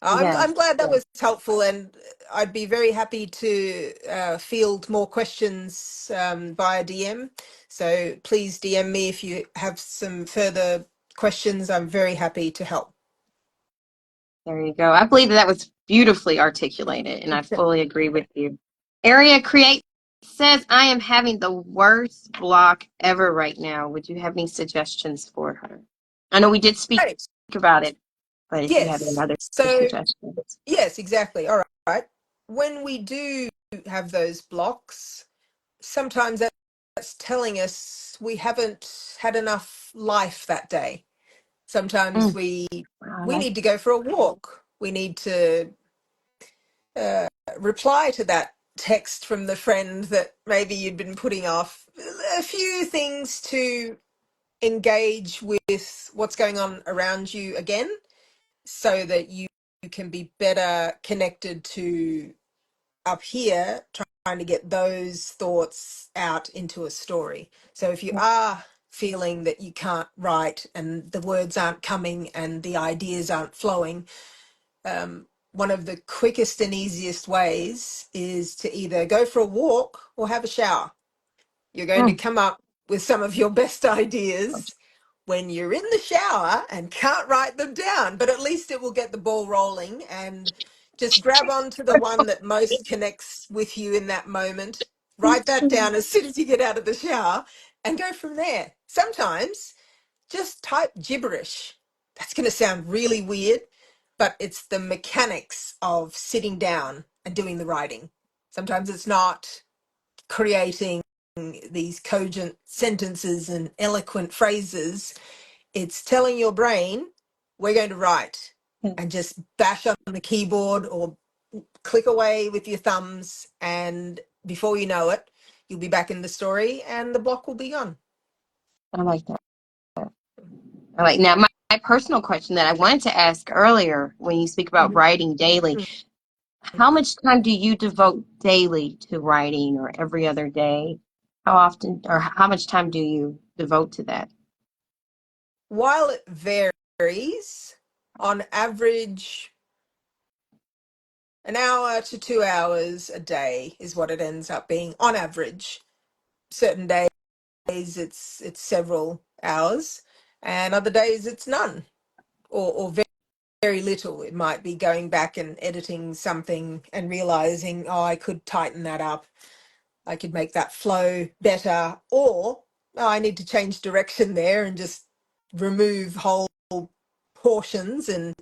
Yes. I'm glad that was helpful, and I'd be very happy to field more questions via DM. So please DM me if you have some further questions. I'm very happy to help. There you go. I believe that was beautifully articulated, and I fully agree with you. Area Create says, I am having the worst block ever right now. Would you have any suggestions for her? I know we did speak Right. about it, but if you have any Yes. other So suggestions. yes, exactly. All right. When we do have those blocks, sometimes that's telling us we haven't had enough life that day. Sometimes Mm, I we like need to go for a walk. We need to reply to that text from the friend that maybe you'd been putting off. A few things to engage with what's going on around you again, so that you can be better connected to up here, trying to get those thoughts out into a story. So if you are feeling that you can't write and the words aren't coming and the ideas aren't flowing, one of the quickest and easiest ways is to either go for a walk or have a shower. You're going to mm, come up with some of your best ideas when you're in the shower and can't write them down, but at least it will get the ball rolling, and just grab onto the one that most connects with you in that moment. Write that down as soon as you get out of the shower and go from there. Sometimes just type gibberish. That's going to sound really weird, but it's the mechanics of sitting down and doing the writing. Sometimes it's not creating these cogent sentences and eloquent phrases. It's telling your brain, we're going to write, and just bash on the keyboard or click away with your thumbs. And before you know it, you'll be back in the story and the block will be gone. I like that. I like now my personal question that I wanted to ask earlier when you speak about Mhm. writing daily. How much time do you devote daily to writing or every other day? How often or how much time do you devote to that? While it varies, on average, an hour to 2 hours a day is what it ends up being on average. Certain days it's several hours, and other days it's none, or very, very little. It might be going back and editing something and realizing, oh, I could tighten that up. I could make that flow better, or oh, I need to change direction there and just remove whole portions. And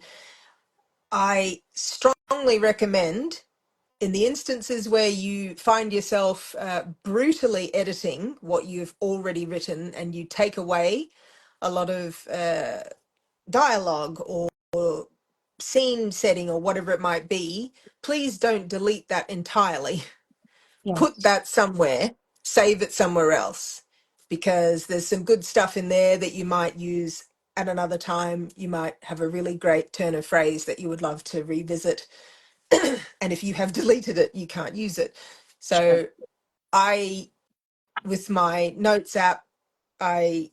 I strongly recommend, in the instances where you find yourself brutally editing what you've already written and you take away a lot of dialogue or scene setting or whatever it might be, please don't delete that entirely. Put Yes. that somewhere, save it somewhere else, because there's some good stuff in there that you might use at another time. You might have a really great turn of phrase that you would love to revisit. And if you have deleted it, you can't use it. Sure. So I, with my notes app, I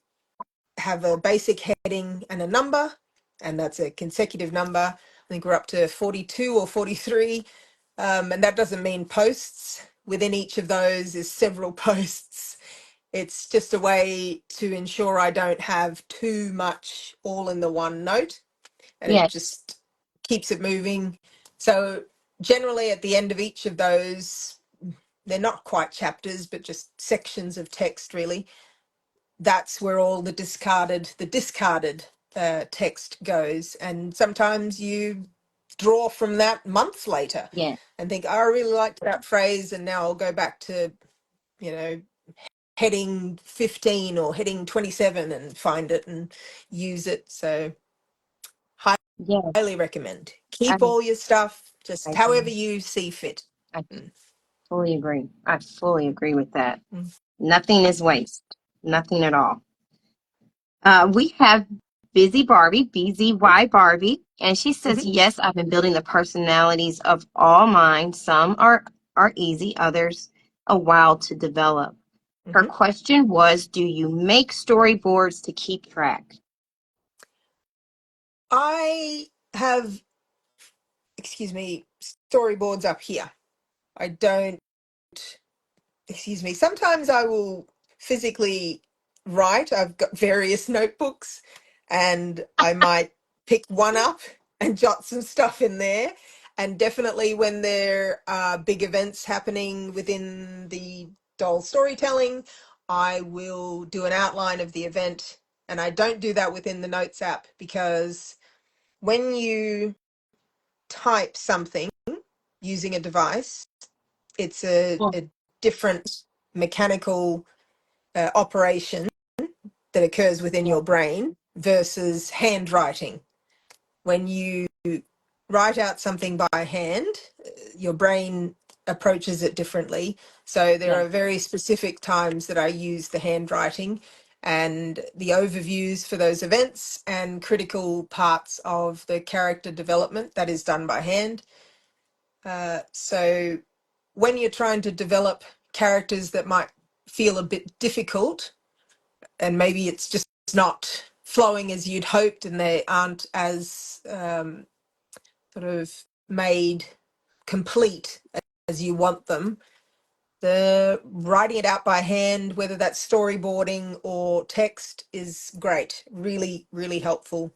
have a basic heading and a number, and that's a consecutive number. I think we're up to 42 or 43. And that doesn't mean posts. Within each of those is several posts. It's just a way to ensure I don't have too much all in the one note, and it Yes. just keeps it moving. So generally at the end of each of those, they're not quite chapters, but just sections of text really. That's where all the discarded text goes. And sometimes you draw from that months later Yeah. and think, oh, I really liked that phrase, and now I'll go back to, you know, heading 15 or heading 27 and find it and use it. So Yeah. highly recommend. I, Keep all your stuff just I however agree. you see fit. I Mm. fully agree. I fully agree with that. Mm. Nothing is waste. Nothing at all. We have Busy Barbie, BZY Barbie, and she says, Mhm. yes, I've been building the personalities of all mine. Some are easy, others a while to develop. Her Hmm. question was, do you make storyboards to keep track? I have, excuse me, storyboards up here. I don't, excuse me, sometimes I will physically write. I've got various notebooks and I might pick one up and jot some stuff in there. And definitely when there are big events happening within the doll storytelling, I will do an outline of the event. And I don't do that within the Notes app because when you type something using a device, it's a different mechanical operation that occurs within Yeah, your brain versus handwriting. When you write out something by hand, your brain approaches it differently. So there yeah, are very specific times that I use the handwriting and the overviews for those events and critical parts of the character development that is done by hand. So when you're trying to develop characters that might feel a bit difficult and maybe it's just not flowing as you'd hoped and they aren't as sort of made complete as you want them, the writing it out by hand, whether that's storyboarding or text, is great. Really, really helpful.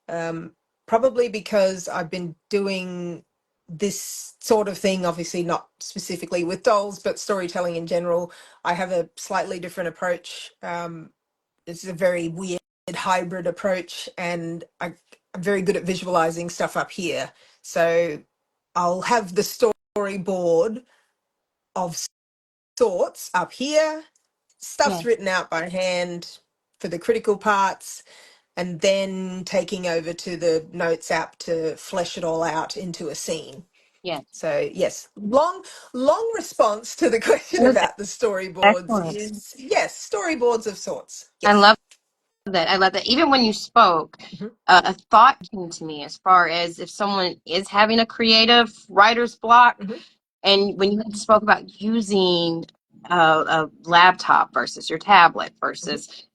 Um, Probably because I've been doing this sort of thing, obviously not specifically with dolls, but storytelling in general. I have a slightly different approach. It's a very weird hybrid approach, and I'm very good at visualizing stuff up here. So I'll have the storyboard of sorts up here, yeah, stuff's written out by hand for the critical parts, and then taking over to the Notes app to flesh it all out into a scene. yeah. So yes, long response to the question It was about the storyboards excellent. is yes, storyboards of sorts. I Yes. love that. I love that. Even when you spoke, Hmm. a thought came to me as far as if someone is having a creative writer's block. Hmm. And when you spoke about using a laptop versus your tablet Hmm. versus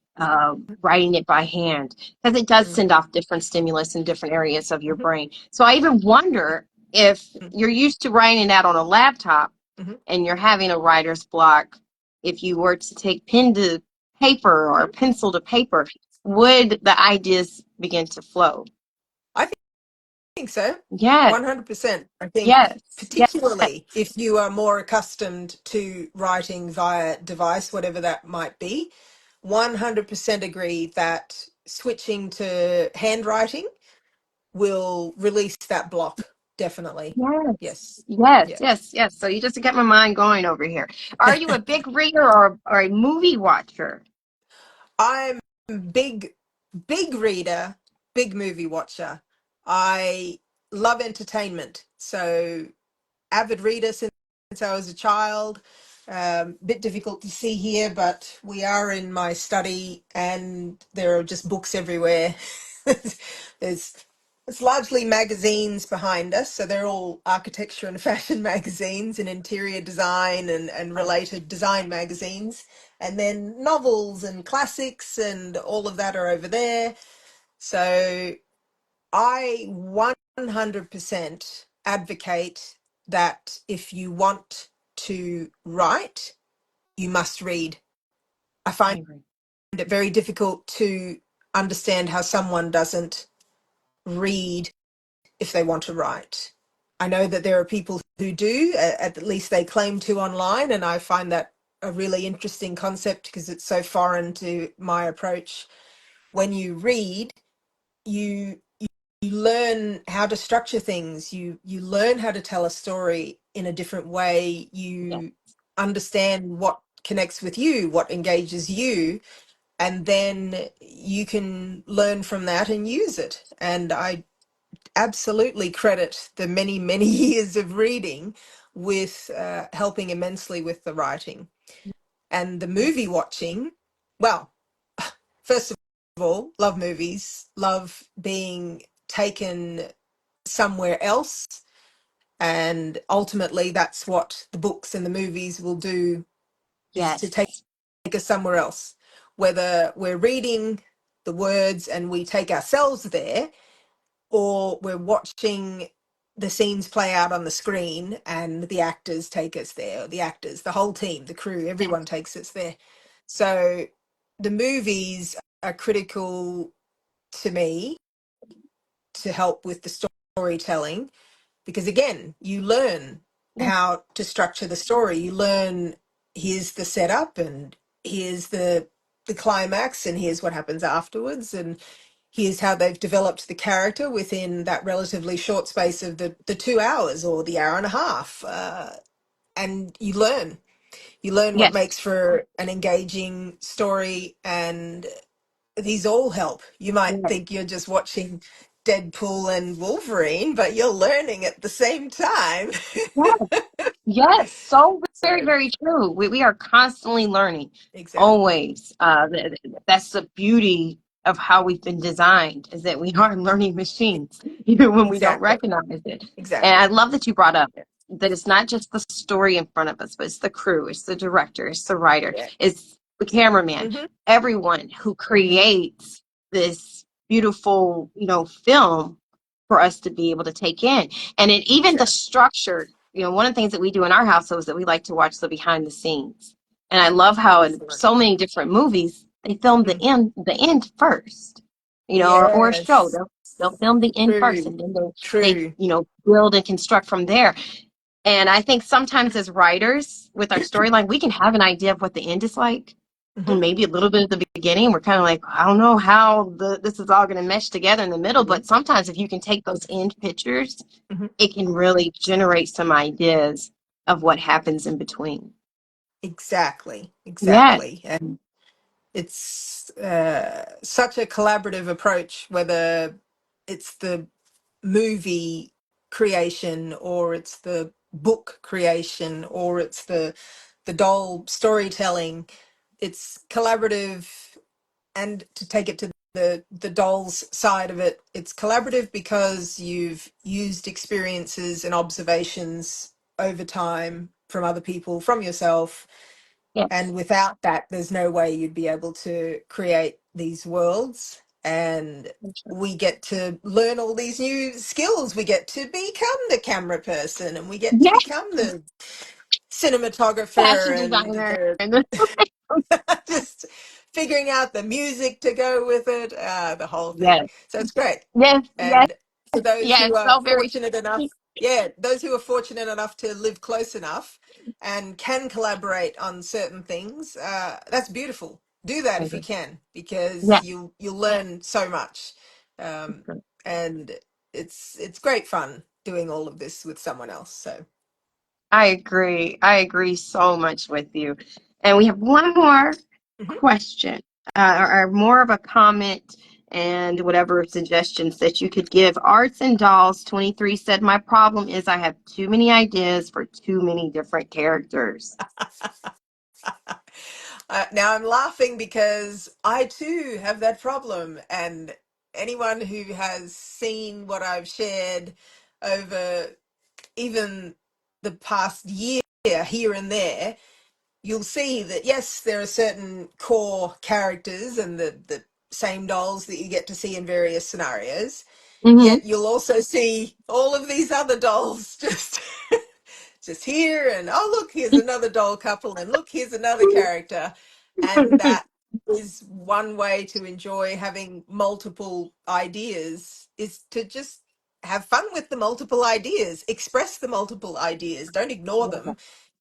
writing it by hand, because it does Hmm. send off different stimulus in different areas of your Hmm. brain. So I even wonder if you're used to writing it out on a laptop Hmm. and you're having a writer's block, if you were to take pen to paper or Hmm. pencil to paper, would the ideas begin to flow? I think so. Yes, 100%. I think yes, yes, particularly if you are more accustomed to writing via device, whatever that might be, 100% agree that switching to handwriting will release that block. Definitely. yes, Yes. yes, Yeah. yes, yes. So you just get my mind going over here. Are you a big reader or a movie watcher? I'm big, big reader, big movie watcher. I love entertainment. So avid reader since I was a child. Bit difficult to see here, but we are in my study and there are just books everywhere. There's it's largely magazines behind us, so they're all architecture and fashion magazines and interior design and related design magazines. And then novels and classics and all of that are over there. So I 100% advocate that if you want to write, you must read. I I find agree. it very difficult to understand how someone doesn't read if they want to write. I know that there are people who do, at least they claim to online, and I find that a really interesting concept because it's so foreign to my approach. When you read, you you learn how to structure things, you learn how to tell a story in a different way, Yeah, you understand what connects with you, what engages you, and then you can learn from that and use it. And I absolutely credit the many years of reading with helping immensely with the writing. And the yeah, movie watching, well, first of all, love movies, love being taken somewhere else And ultimately, that's what the books and the movies will do, is to take Yes. us somewhere else. Whether we're reading the words and we take ourselves there, or we're watching the scenes play out on the screen and the actors take us there, the actors, the whole team, the crew, everyone Yes. takes us there. So the movies are critical to me to help with the storytelling, because again, you learn Yes. how to structure the story. You learn, here's the setup and here's the climax and here's what happens afterwards, and here's how they've developed the character within that relatively short space of the 2 hours or the hour and a half. And you learn what Yes. makes for an engaging story, and these all help. You might Yes. think you're just watching Deadpool and Wolverine, but you're learning at the same time. Yes. Yes, so very, So, very true. We are constantly learning, exactly. always. That's the beauty of how we've been designed, is that we are learning machines, even when we don't Exactly. recognize it. And I Exactly. love that you brought up that it's not just the story in front of us, but it's the crew, it's the director, it's the writer, Yeah. it's the cameraman, Hmm. everyone who creates this beautiful, film for us to be able to take in. And it even the Exactly. structure, one of the things that we do in our household is that we like to watch the behind the scenes. And I love how in Excellent. so many different movies they film the Mm. end first, or a show. Yes. They'll film the end first, True. and then they True. build and construct from there. And I think sometimes as writers with our storyline, we can have an idea of what the end is like, and Hmm. maybe a little bit at the beginning. We're kind of like, I don't know how this is all going to mesh together in the middle. Hmm. But sometimes if you can take those end pictures, Hmm. it can really generate some ideas of what happens in between. Exactly. Yes. Exactly. And it's such a collaborative approach, whether it's the movie creation or it's the book creation or it's the doll storytelling. It's collaborative. And to take it to the dolls side of it, it's collaborative because you've used experiences and observations over time from other people, from yourself, Yes. and without that there's no way you'd be able to create these worlds. And we get to learn all these new skills. We get to become the camera person and we get to Yes. become the cinematographer Fashion and designer. the just figuring out the music to go with it, the whole thing. Yes. So it's great. Yes. Yes. And for those Yes. who are So very. fortunate enough, yeah, those who are fortunate enough to live close enough and can collaborate on certain things, that's beautiful. Do that if you can, because Yes. you'll learn so much. Um, and it's great fun doing all of this with someone else. So, I agree. I agree so much with you. And we have one more mhm. question, or more of a comment and whatever suggestions that you could give. Arts and Dolls 23 said, my problem is I have too many ideas for too many different characters. Now I'm laughing because I too have that problem, and anyone who has seen what I've shared over even the past year here and there, you'll see that yes, there are certain core characters and the same dolls that you get to see in various scenarios. Hmm. Yet you'll also see all of these other dolls just here, and oh look, here's another doll couple, and look, here's another character. And that is one way to enjoy having multiple ideas, is to just have fun with the multiple ideas, express the multiple ideas, don't ignore them,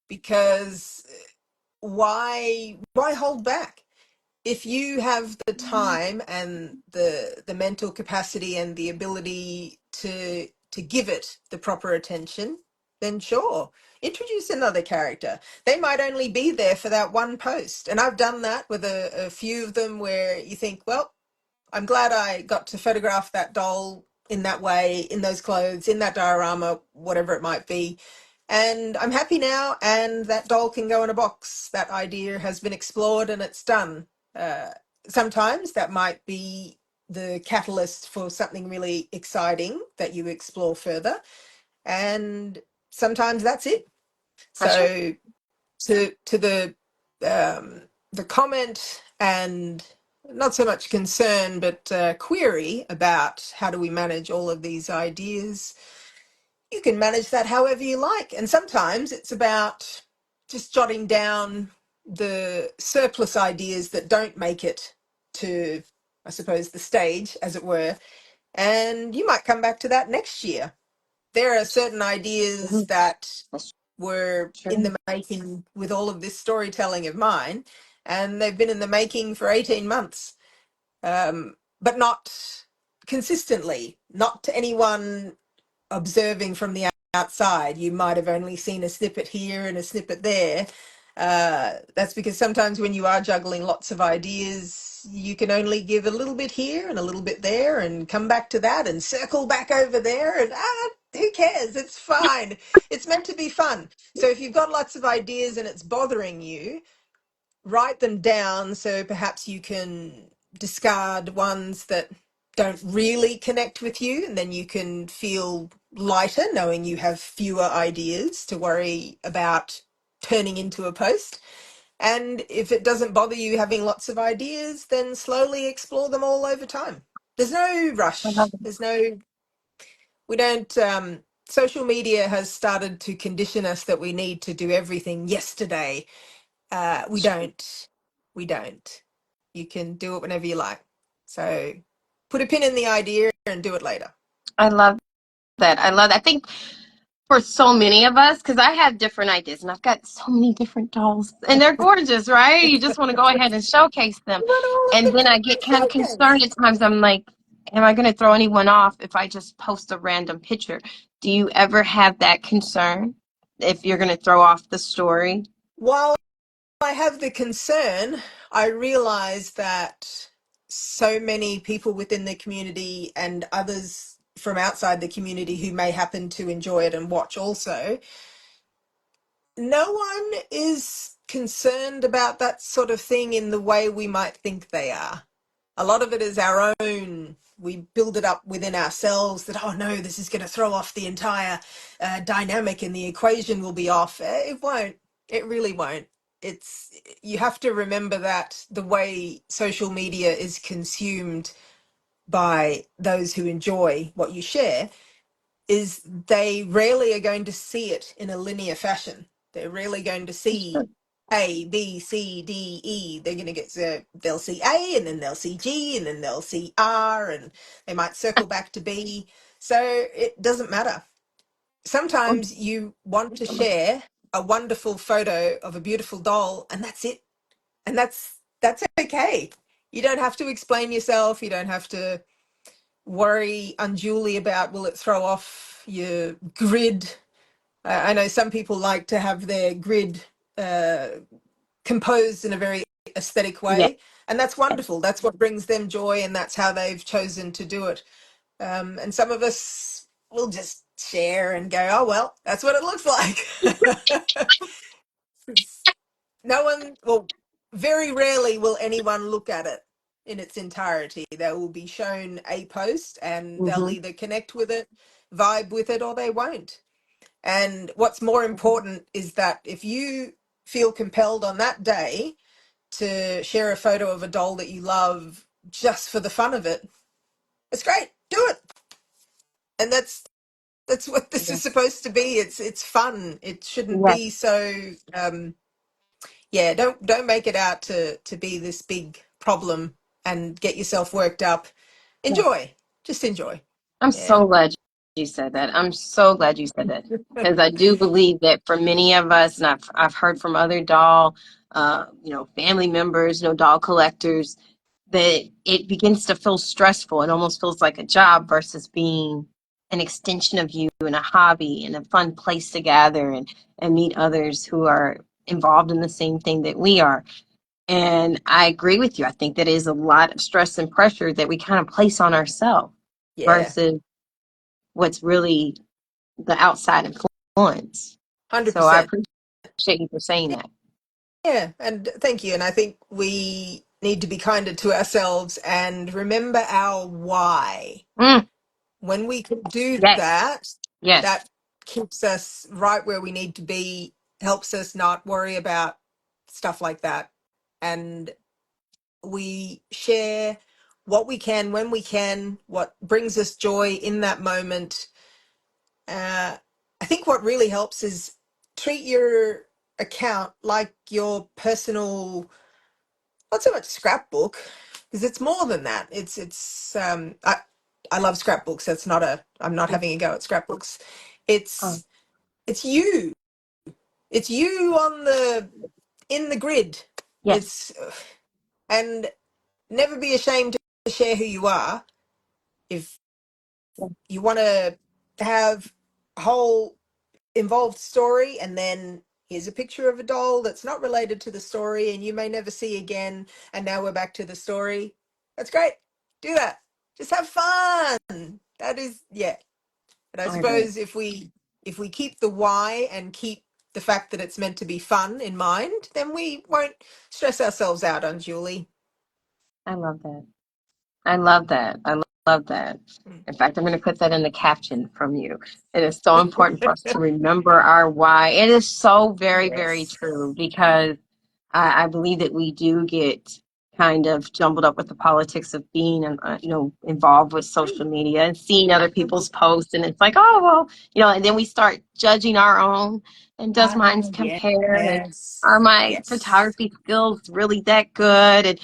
because why hold back? If you have the time and the mental capacity and the ability to give it the proper attention, then sure, introduce another character. They might only be there for that one post, and I've done that with a few of them, where you think, well, I'm glad I got to photograph that doll in that way, in those clothes, in that diorama, whatever it might be. And I'm happy now, and that doll can go in a box. That idea has been explored and it's done. Uh, Sometimes that might be the catalyst for something really exciting that you explore further. and sometimes that's it. That's true. So to the comment and not so much concern, but query about how do we manage all of these ideas, you can manage that however you like. And sometimes it's about just jotting down the surplus ideas that don't make it to, I suppose, the stage, as it were. And you might come back to that next year. There are certain ideas Mhm. that That's were in true. the making with all of this storytelling of mine, and they've been in the making for 18 months, but not consistently, not to anyone observing from the outside. You might have only seen a snippet here and a snippet there. That's because sometimes when you are juggling lots of ideas, you can only give a little bit here and a little bit there and come back to that and circle back over there and who cares? It's fine. It's meant to be fun. So if you've got lots of ideas and it's bothering you, write them down so perhaps you can discard ones that don't really connect with you, and then you can feel lighter knowing you have fewer ideas to worry about turning into a post. And if it doesn't bother you having lots of ideas, then slowly explore them all over time. There's no I love rush. it. There's no, we don't, social media has started to condition us that we need to do everything yesterday. We That's true. don't. We don't. You can do it whenever you like. So put a pin in the idea and do it later. I love that. I love that. I think for so many of us, because I have different ideas and I've got so many different dolls and they're gorgeous, right? You just want to go ahead and showcase them. You want all of And them then I to get kind of showcase. concerned at times. I'm like, am I going to throw anyone off if I just post a random picture? Do you ever have that concern if you're going to throw off the story? While I have the concern, I realize that so many people within the community and others from outside the community who may happen to enjoy it and watch also, no one is concerned about that sort of thing in the way we might think they are. A lot of it is our own. We build it up within ourselves that, oh no, this is going to throw off the entire dynamic and the equation will be off. It won't. It really won't. It's, you have to remember that the way social media is consumed by those who enjoy what you share is they rarely are going to see it in a linear fashion. They're rarely going to see A, B, C, D, E. They're going to get, they'll see A and then they'll see G and then they'll see R and they might circle back to B. So it doesn't matter. Sometimes you want to share a wonderful photo of a beautiful doll and that's it. And that's okay. You don't have to explain yourself. You don't have to worry unduly about will it throw off your grid. I know some people like to have their grid uh, composed in a very aesthetic Yeah. way, and that's wonderful. That's what brings them joy, and that's how they've chosen to do it. And some of us will just share and go, oh well, that's what it looks like. No one, well, very rarely will anyone look at it in its entirety. They will be shown a post and they'll Hmm. either connect with it, vibe with it, or they won't. And what's more important is that if you feel compelled on that day to share a photo of a doll that you love just for the fun of it, it's great. Do it. And that's what this Yeah. is supposed to be. It's fun. It shouldn't Yes. be so yeah, don't make it out to be this big problem and get yourself worked up. Yes. Enjoy. Just enjoy. I'm Yeah. so glad you said that. I'm so glad you said that because I do believe that for many of us, and I've heard from other doll, family members, doll collectors, that it begins to feel stressful. It almost feels like a job versus being an extension of you and a hobby and a fun place to gather and meet others who are involved in the same thing that we are. And I agree with you. I think that is a lot of stress and pressure that we kind of place on ourselves Yeah. versus what's really the outside influence. So I 100%. appreciate you for saying that. Yeah, and thank you. And I think we need to be kinder to ourselves and remember our why. Mm, When we can do yes, that, that yes. keeps us right where we need to be, helps us not worry about stuff like that. And we share what we can, when we can, what brings us joy in that moment. I think what really helps is treat your account like your personal, not so much scrapbook, because it's more than that. I love scrapbooks. That's not a, I'm not Yeah. having a go at scrapbooks. Oh, It's you. It's you on the, in the grid. yes. It's, and never be ashamed to share who you are. If Yeah. you want to have a whole involved story, and then here's a picture of a doll that's not related to the story and you may never see again, and now we're back to the story. That's great. Do that. Just have fun. That is, yeah. And I I agree. suppose if we keep the why and keep the fact that it's meant to be fun in mind, then we won't stress ourselves out, Julie. I love that. I love that. I love that. In fact, I'm going to put that in the caption from you. It is so important for us to remember our why. It is so very, very Yes. true because I believe that we do get kind of jumbled up with the politics of being, involved with social media and seeing other people's posts. And it's like, oh, well, and then we start judging our own. And does mine Ah, compare? And yes. are my Yes. photography skills really that good?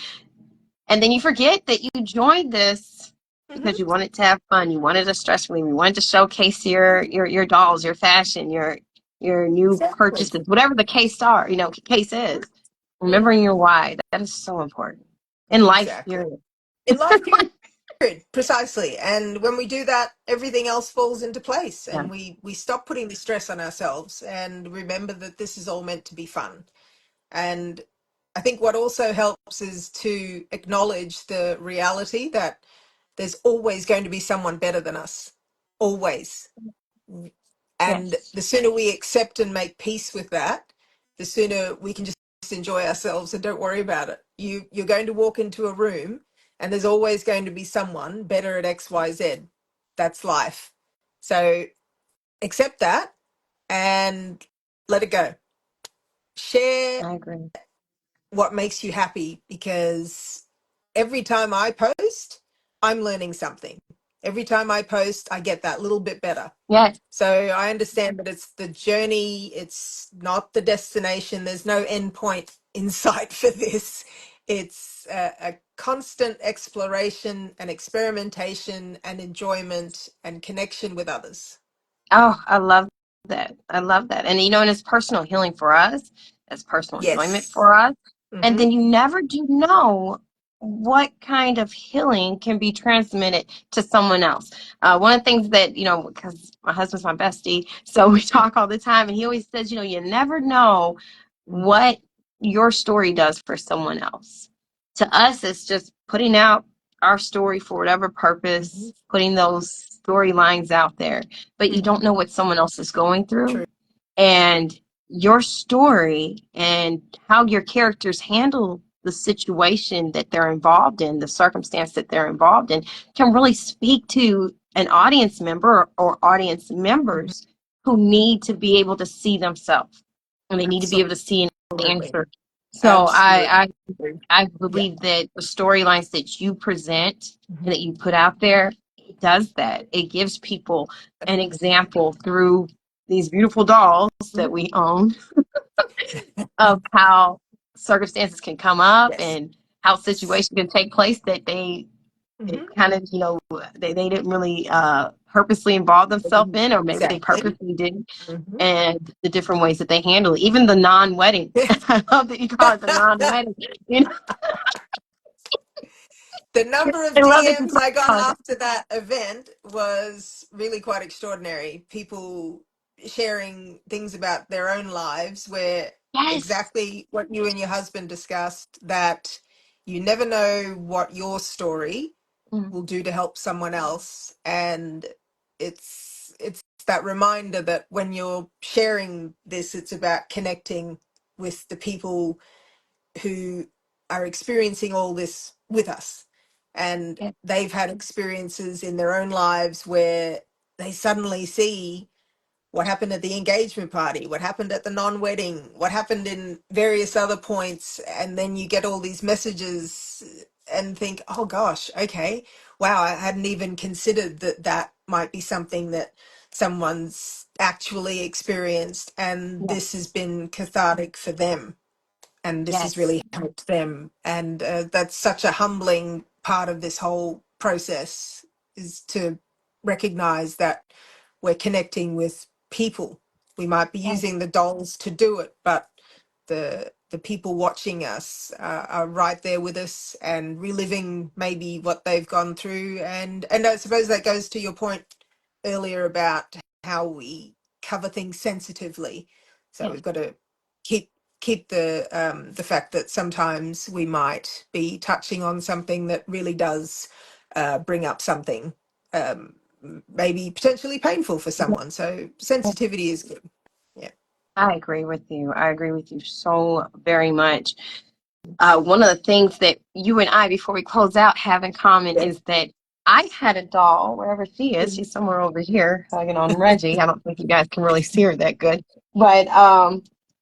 And then you forget that you joined this because Hmm. you wanted to have fun. You wanted to stress relief. You wanted to showcase your dolls, your fashion, your new Exactly. purchases, whatever the case is. Mm, Remembering your why, that is so important in life exactly. period. In life period, precisely. And when we do that, everything else falls into place, Yeah. and we stop putting the stress on ourselves and remember that this is all meant to be fun. And I think what also helps is to acknowledge the reality that there's always going to be someone better than us. Always. And Yes. the sooner we accept and make peace with that, the sooner we can just enjoy ourselves and don't worry about it. You're going to walk into a room and there's always going to be someone better at XYZ. That's life. So accept that and let it go. Share I agree. what makes you happy, because every time I post, I'm learning something. Every time I post, I get that little bit better. Yes. So I understand that it's the journey, it's not the destination. There's no end point in sight for this. It's a constant exploration and experimentation and enjoyment and connection with others. Oh, I love that. I love that. And it's personal healing for us. It's personal enjoyment Yes. for us. And Hmm. then you never do know what kind of healing can be transmitted to someone else. One of the things that, because my husband's my bestie, so we talk all the time, and he always says, you never know what your story does for someone else. To us, it's just putting out our story for whatever Hmm. purpose, putting those storylines out there, but you don't Hmm. know what someone else is going through. True. And your story and how your characters handle the situation that they're involved in, the circumstance that they're involved in, can really speak to an audience member or audience Hmm. members who need to be able to see themselves and they need to be able to see an Absolutely. answer. So Absolutely. I Yeah. believe that the storylines that you present Hmm. and that you put out there, it does that. It gives people an example through these beautiful dolls that Hmm. we own of how circumstances can come up Yes. and how situations can take place that they Hmm. kind of, they didn't really purposely involve themselves in, or maybe they Exactly. purposely did, Hmm. and the different ways that they handle it. Even the non-wedding. I love that you call it the non-wedding. You know, The number of I love that you DMs I got call it. after that event was really quite extraordinary. People sharing things about their own lives, where Yes. exactly what you and your husband discussed, that you never know what your story Mm, will do to help someone else. And it's that reminder that when you're sharing this, it's about connecting with the people who are experiencing all this with us, and yeah. they've had experiences in their own lives where they suddenly see, what happened at the engagement party, what happened at the non-wedding, what happened in various other points, and then you get all these messages and think, oh gosh, okay, wow, I hadn't even considered that that might be something that someone's actually experienced, and Yes. this has been cathartic for them, and this has Yes. really helped them. And that's such a humbling part of this whole process, is to recognize that we're connecting with people. We might be Yes. using the dolls to do it, but the people watching us are right there with us and reliving maybe what they've gone through. And I suppose that goes to your point earlier about how we cover things sensitively. So Yes. we've got to keep the fact that sometimes we might be touching on something that really does bring up something maybe potentially painful for someone. So sensitivity is good. Yeah. I agree with you. I agree with you so very much. One of the things that you and I, before we close out, have in common Yeah. is that I had a doll, wherever she is. She's somewhere over here hugging on Reggie. I don't think you guys can really see her that good. But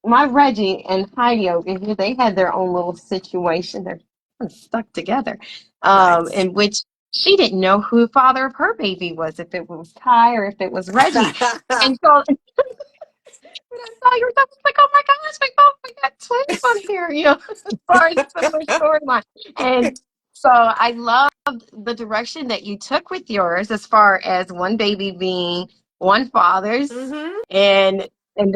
my Reggie and Heidi over here, they had their own little situation. They're stuck together, Nice. in which she didn't know who the father of her baby was, if it was Ty or if it was Reggie. And so when I saw your stuff, I was like, oh my gosh, like, oh, we got twins on here, as far as similar storyline. And so I loved the direction that you took with yours as far as one baby being one father's, Hmm. and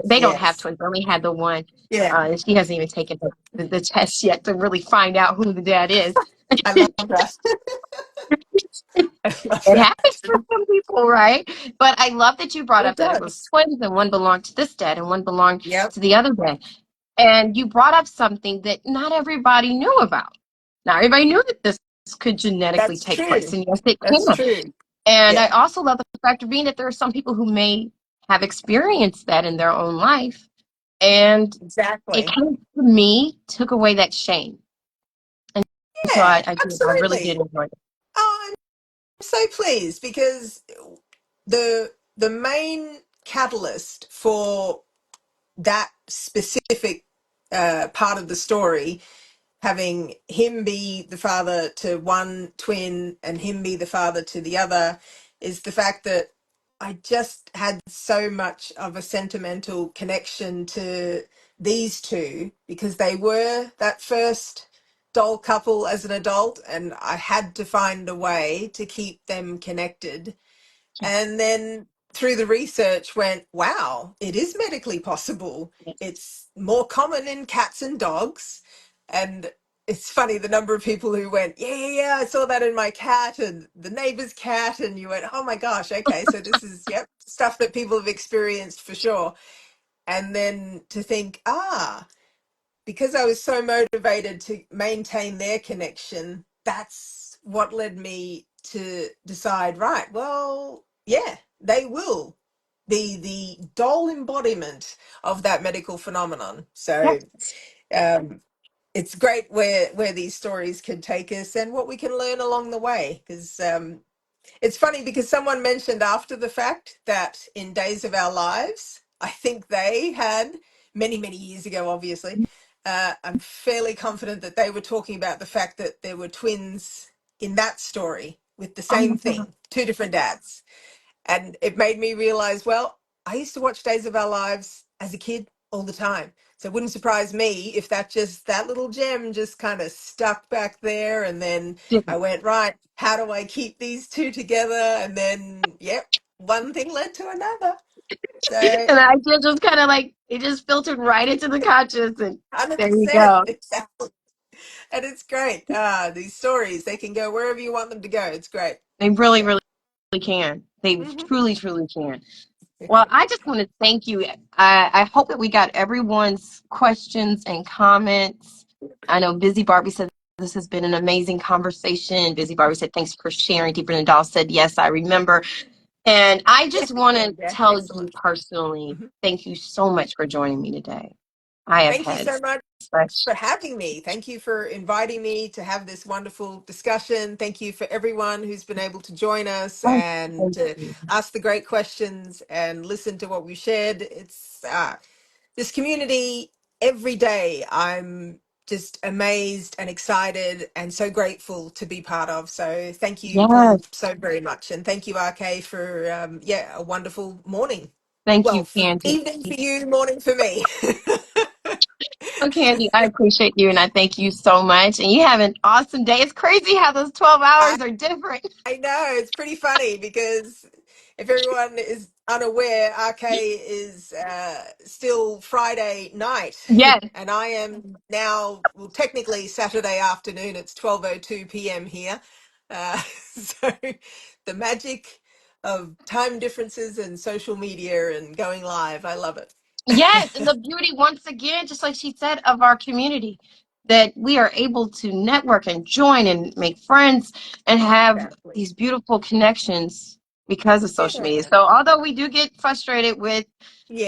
they don't have Yes. twins, they only had the one. Yeah. And she hasn't even taken the test yet to really find out who the dad is. I love that. I love It happens that. for some people, right? But I love that you brought It up that it was does. twins and one belonged to this dad and one belonged Yep. to the other dad. And you brought up something that not everybody knew about. Not everybody knew that this could genetically That's take place. true. And yes, it That's can. true. And I Yeah. also love the fact of being that there are some people who may have experienced that in their own life. And it Exactly. kind of, to me, took away that shame. And so Yeah, I really did absolutely. enjoy it. Oh, I'm so pleased because the main catalyst for that specific part of the story, having him be the father to one twin and him be the father to the other, is the fact that I just had so much of a sentimental connection to these two because they were that first doll couple as an adult, and I had to find a way to keep them connected. Yes. And then through the research went, wow, it is medically possible. Yes. It's more common in cats and dogs. And it's funny the number of people who went, yeah, yeah, yeah, I saw that in my cat and the neighbor's cat. And you went, oh my gosh, okay, so this is, yep, stuff that people have experienced for sure. And then to think, because I was so motivated to maintain their connection, that's what led me to decide, right, well, yeah, they will be the doll embodiment of that medical phenomenon. So Yes. um, it's great where these stories can take us and what we can learn along the way. Because it's funny because someone mentioned after the fact that in Days of Our Lives, I think they had many, many years ago, obviously. I'm fairly confident that they were talking about the fact that there were twins in that story with the Oh my same God. thing, two different dads. And it made me realize, well, I used to watch Days of Our Lives as a kid all the time. So it wouldn't surprise me if that little gem just kind of stuck back there. And then I went, right, how do I keep these two together? And then, yep, one thing led to another. So And I just kind of like, it just filtered right into the conscious. And there you 100%, go. exactly. And it's great. These stories, they can go wherever you want them to go. It's great. They really, Yeah. really can. They Hmm. truly, truly can. Well, I just want to thank you. I hope that we got everyone's questions and comments. I know Busy Barbie said this has been an amazing conversation. Busy Barbie said, thanks for sharing. Deeper than Doll said, yes, I remember. And I Yeah, just want there to we go. tell you Excellent. personally, Mhm. thank you so much for joining me today. I have Thank you had so much. Much. for having me. Thank you for inviting me to have this wonderful discussion. Thank you for everyone who's been able to join us Oh, and thank to you. ask the great questions and listen to what we shared. It's this community every day. I'm just amazed and excited and so grateful to be part of. So thank you Yes. all so very much. And thank you, RK, for a wonderful morning. Thank Well, you, Candy. evening for you, morning for me. Oh, Candy, I appreciate you and I thank you so much. And you have an awesome day. It's crazy how those 12 I hours are different. I know it's pretty funny because if everyone is unaware, RK is still Friday night, Yes. and I am now, well, technically Saturday afternoon. It's 12:02 p.m. here, so the magic of time differences and social media and going live. I love it. Yes. And the beauty, once again, just like she said, of our community, that we are able to network and join and make friends and have Exactly. these beautiful connections because of social media. Yeah. So although we do get frustrated with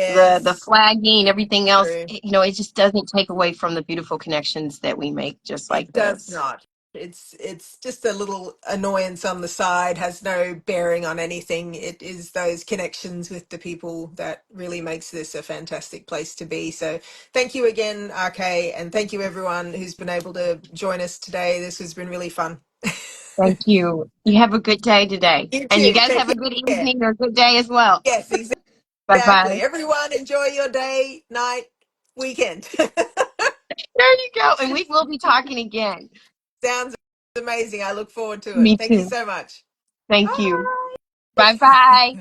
the Yes. flagging, everything else, True. it just doesn't take away from the beautiful connections that we make just like It does this. not. It's just a little annoyance on the side, has no bearing on anything. It is those connections with the people that really makes this a fantastic place to be. So thank you again, RK, and thank you everyone who's been able to join us today. This has been really fun. Thank you. You have a good day today. You And you too. guys Take have a good care. evening or a good day as well. Yes, Bye bye. exactly. Everyone enjoy your day, night, weekend. There you go. And we will be talking again. Sounds amazing. I look forward to it. Me Thank you too. so much. Thank you. Bye. Bye bye.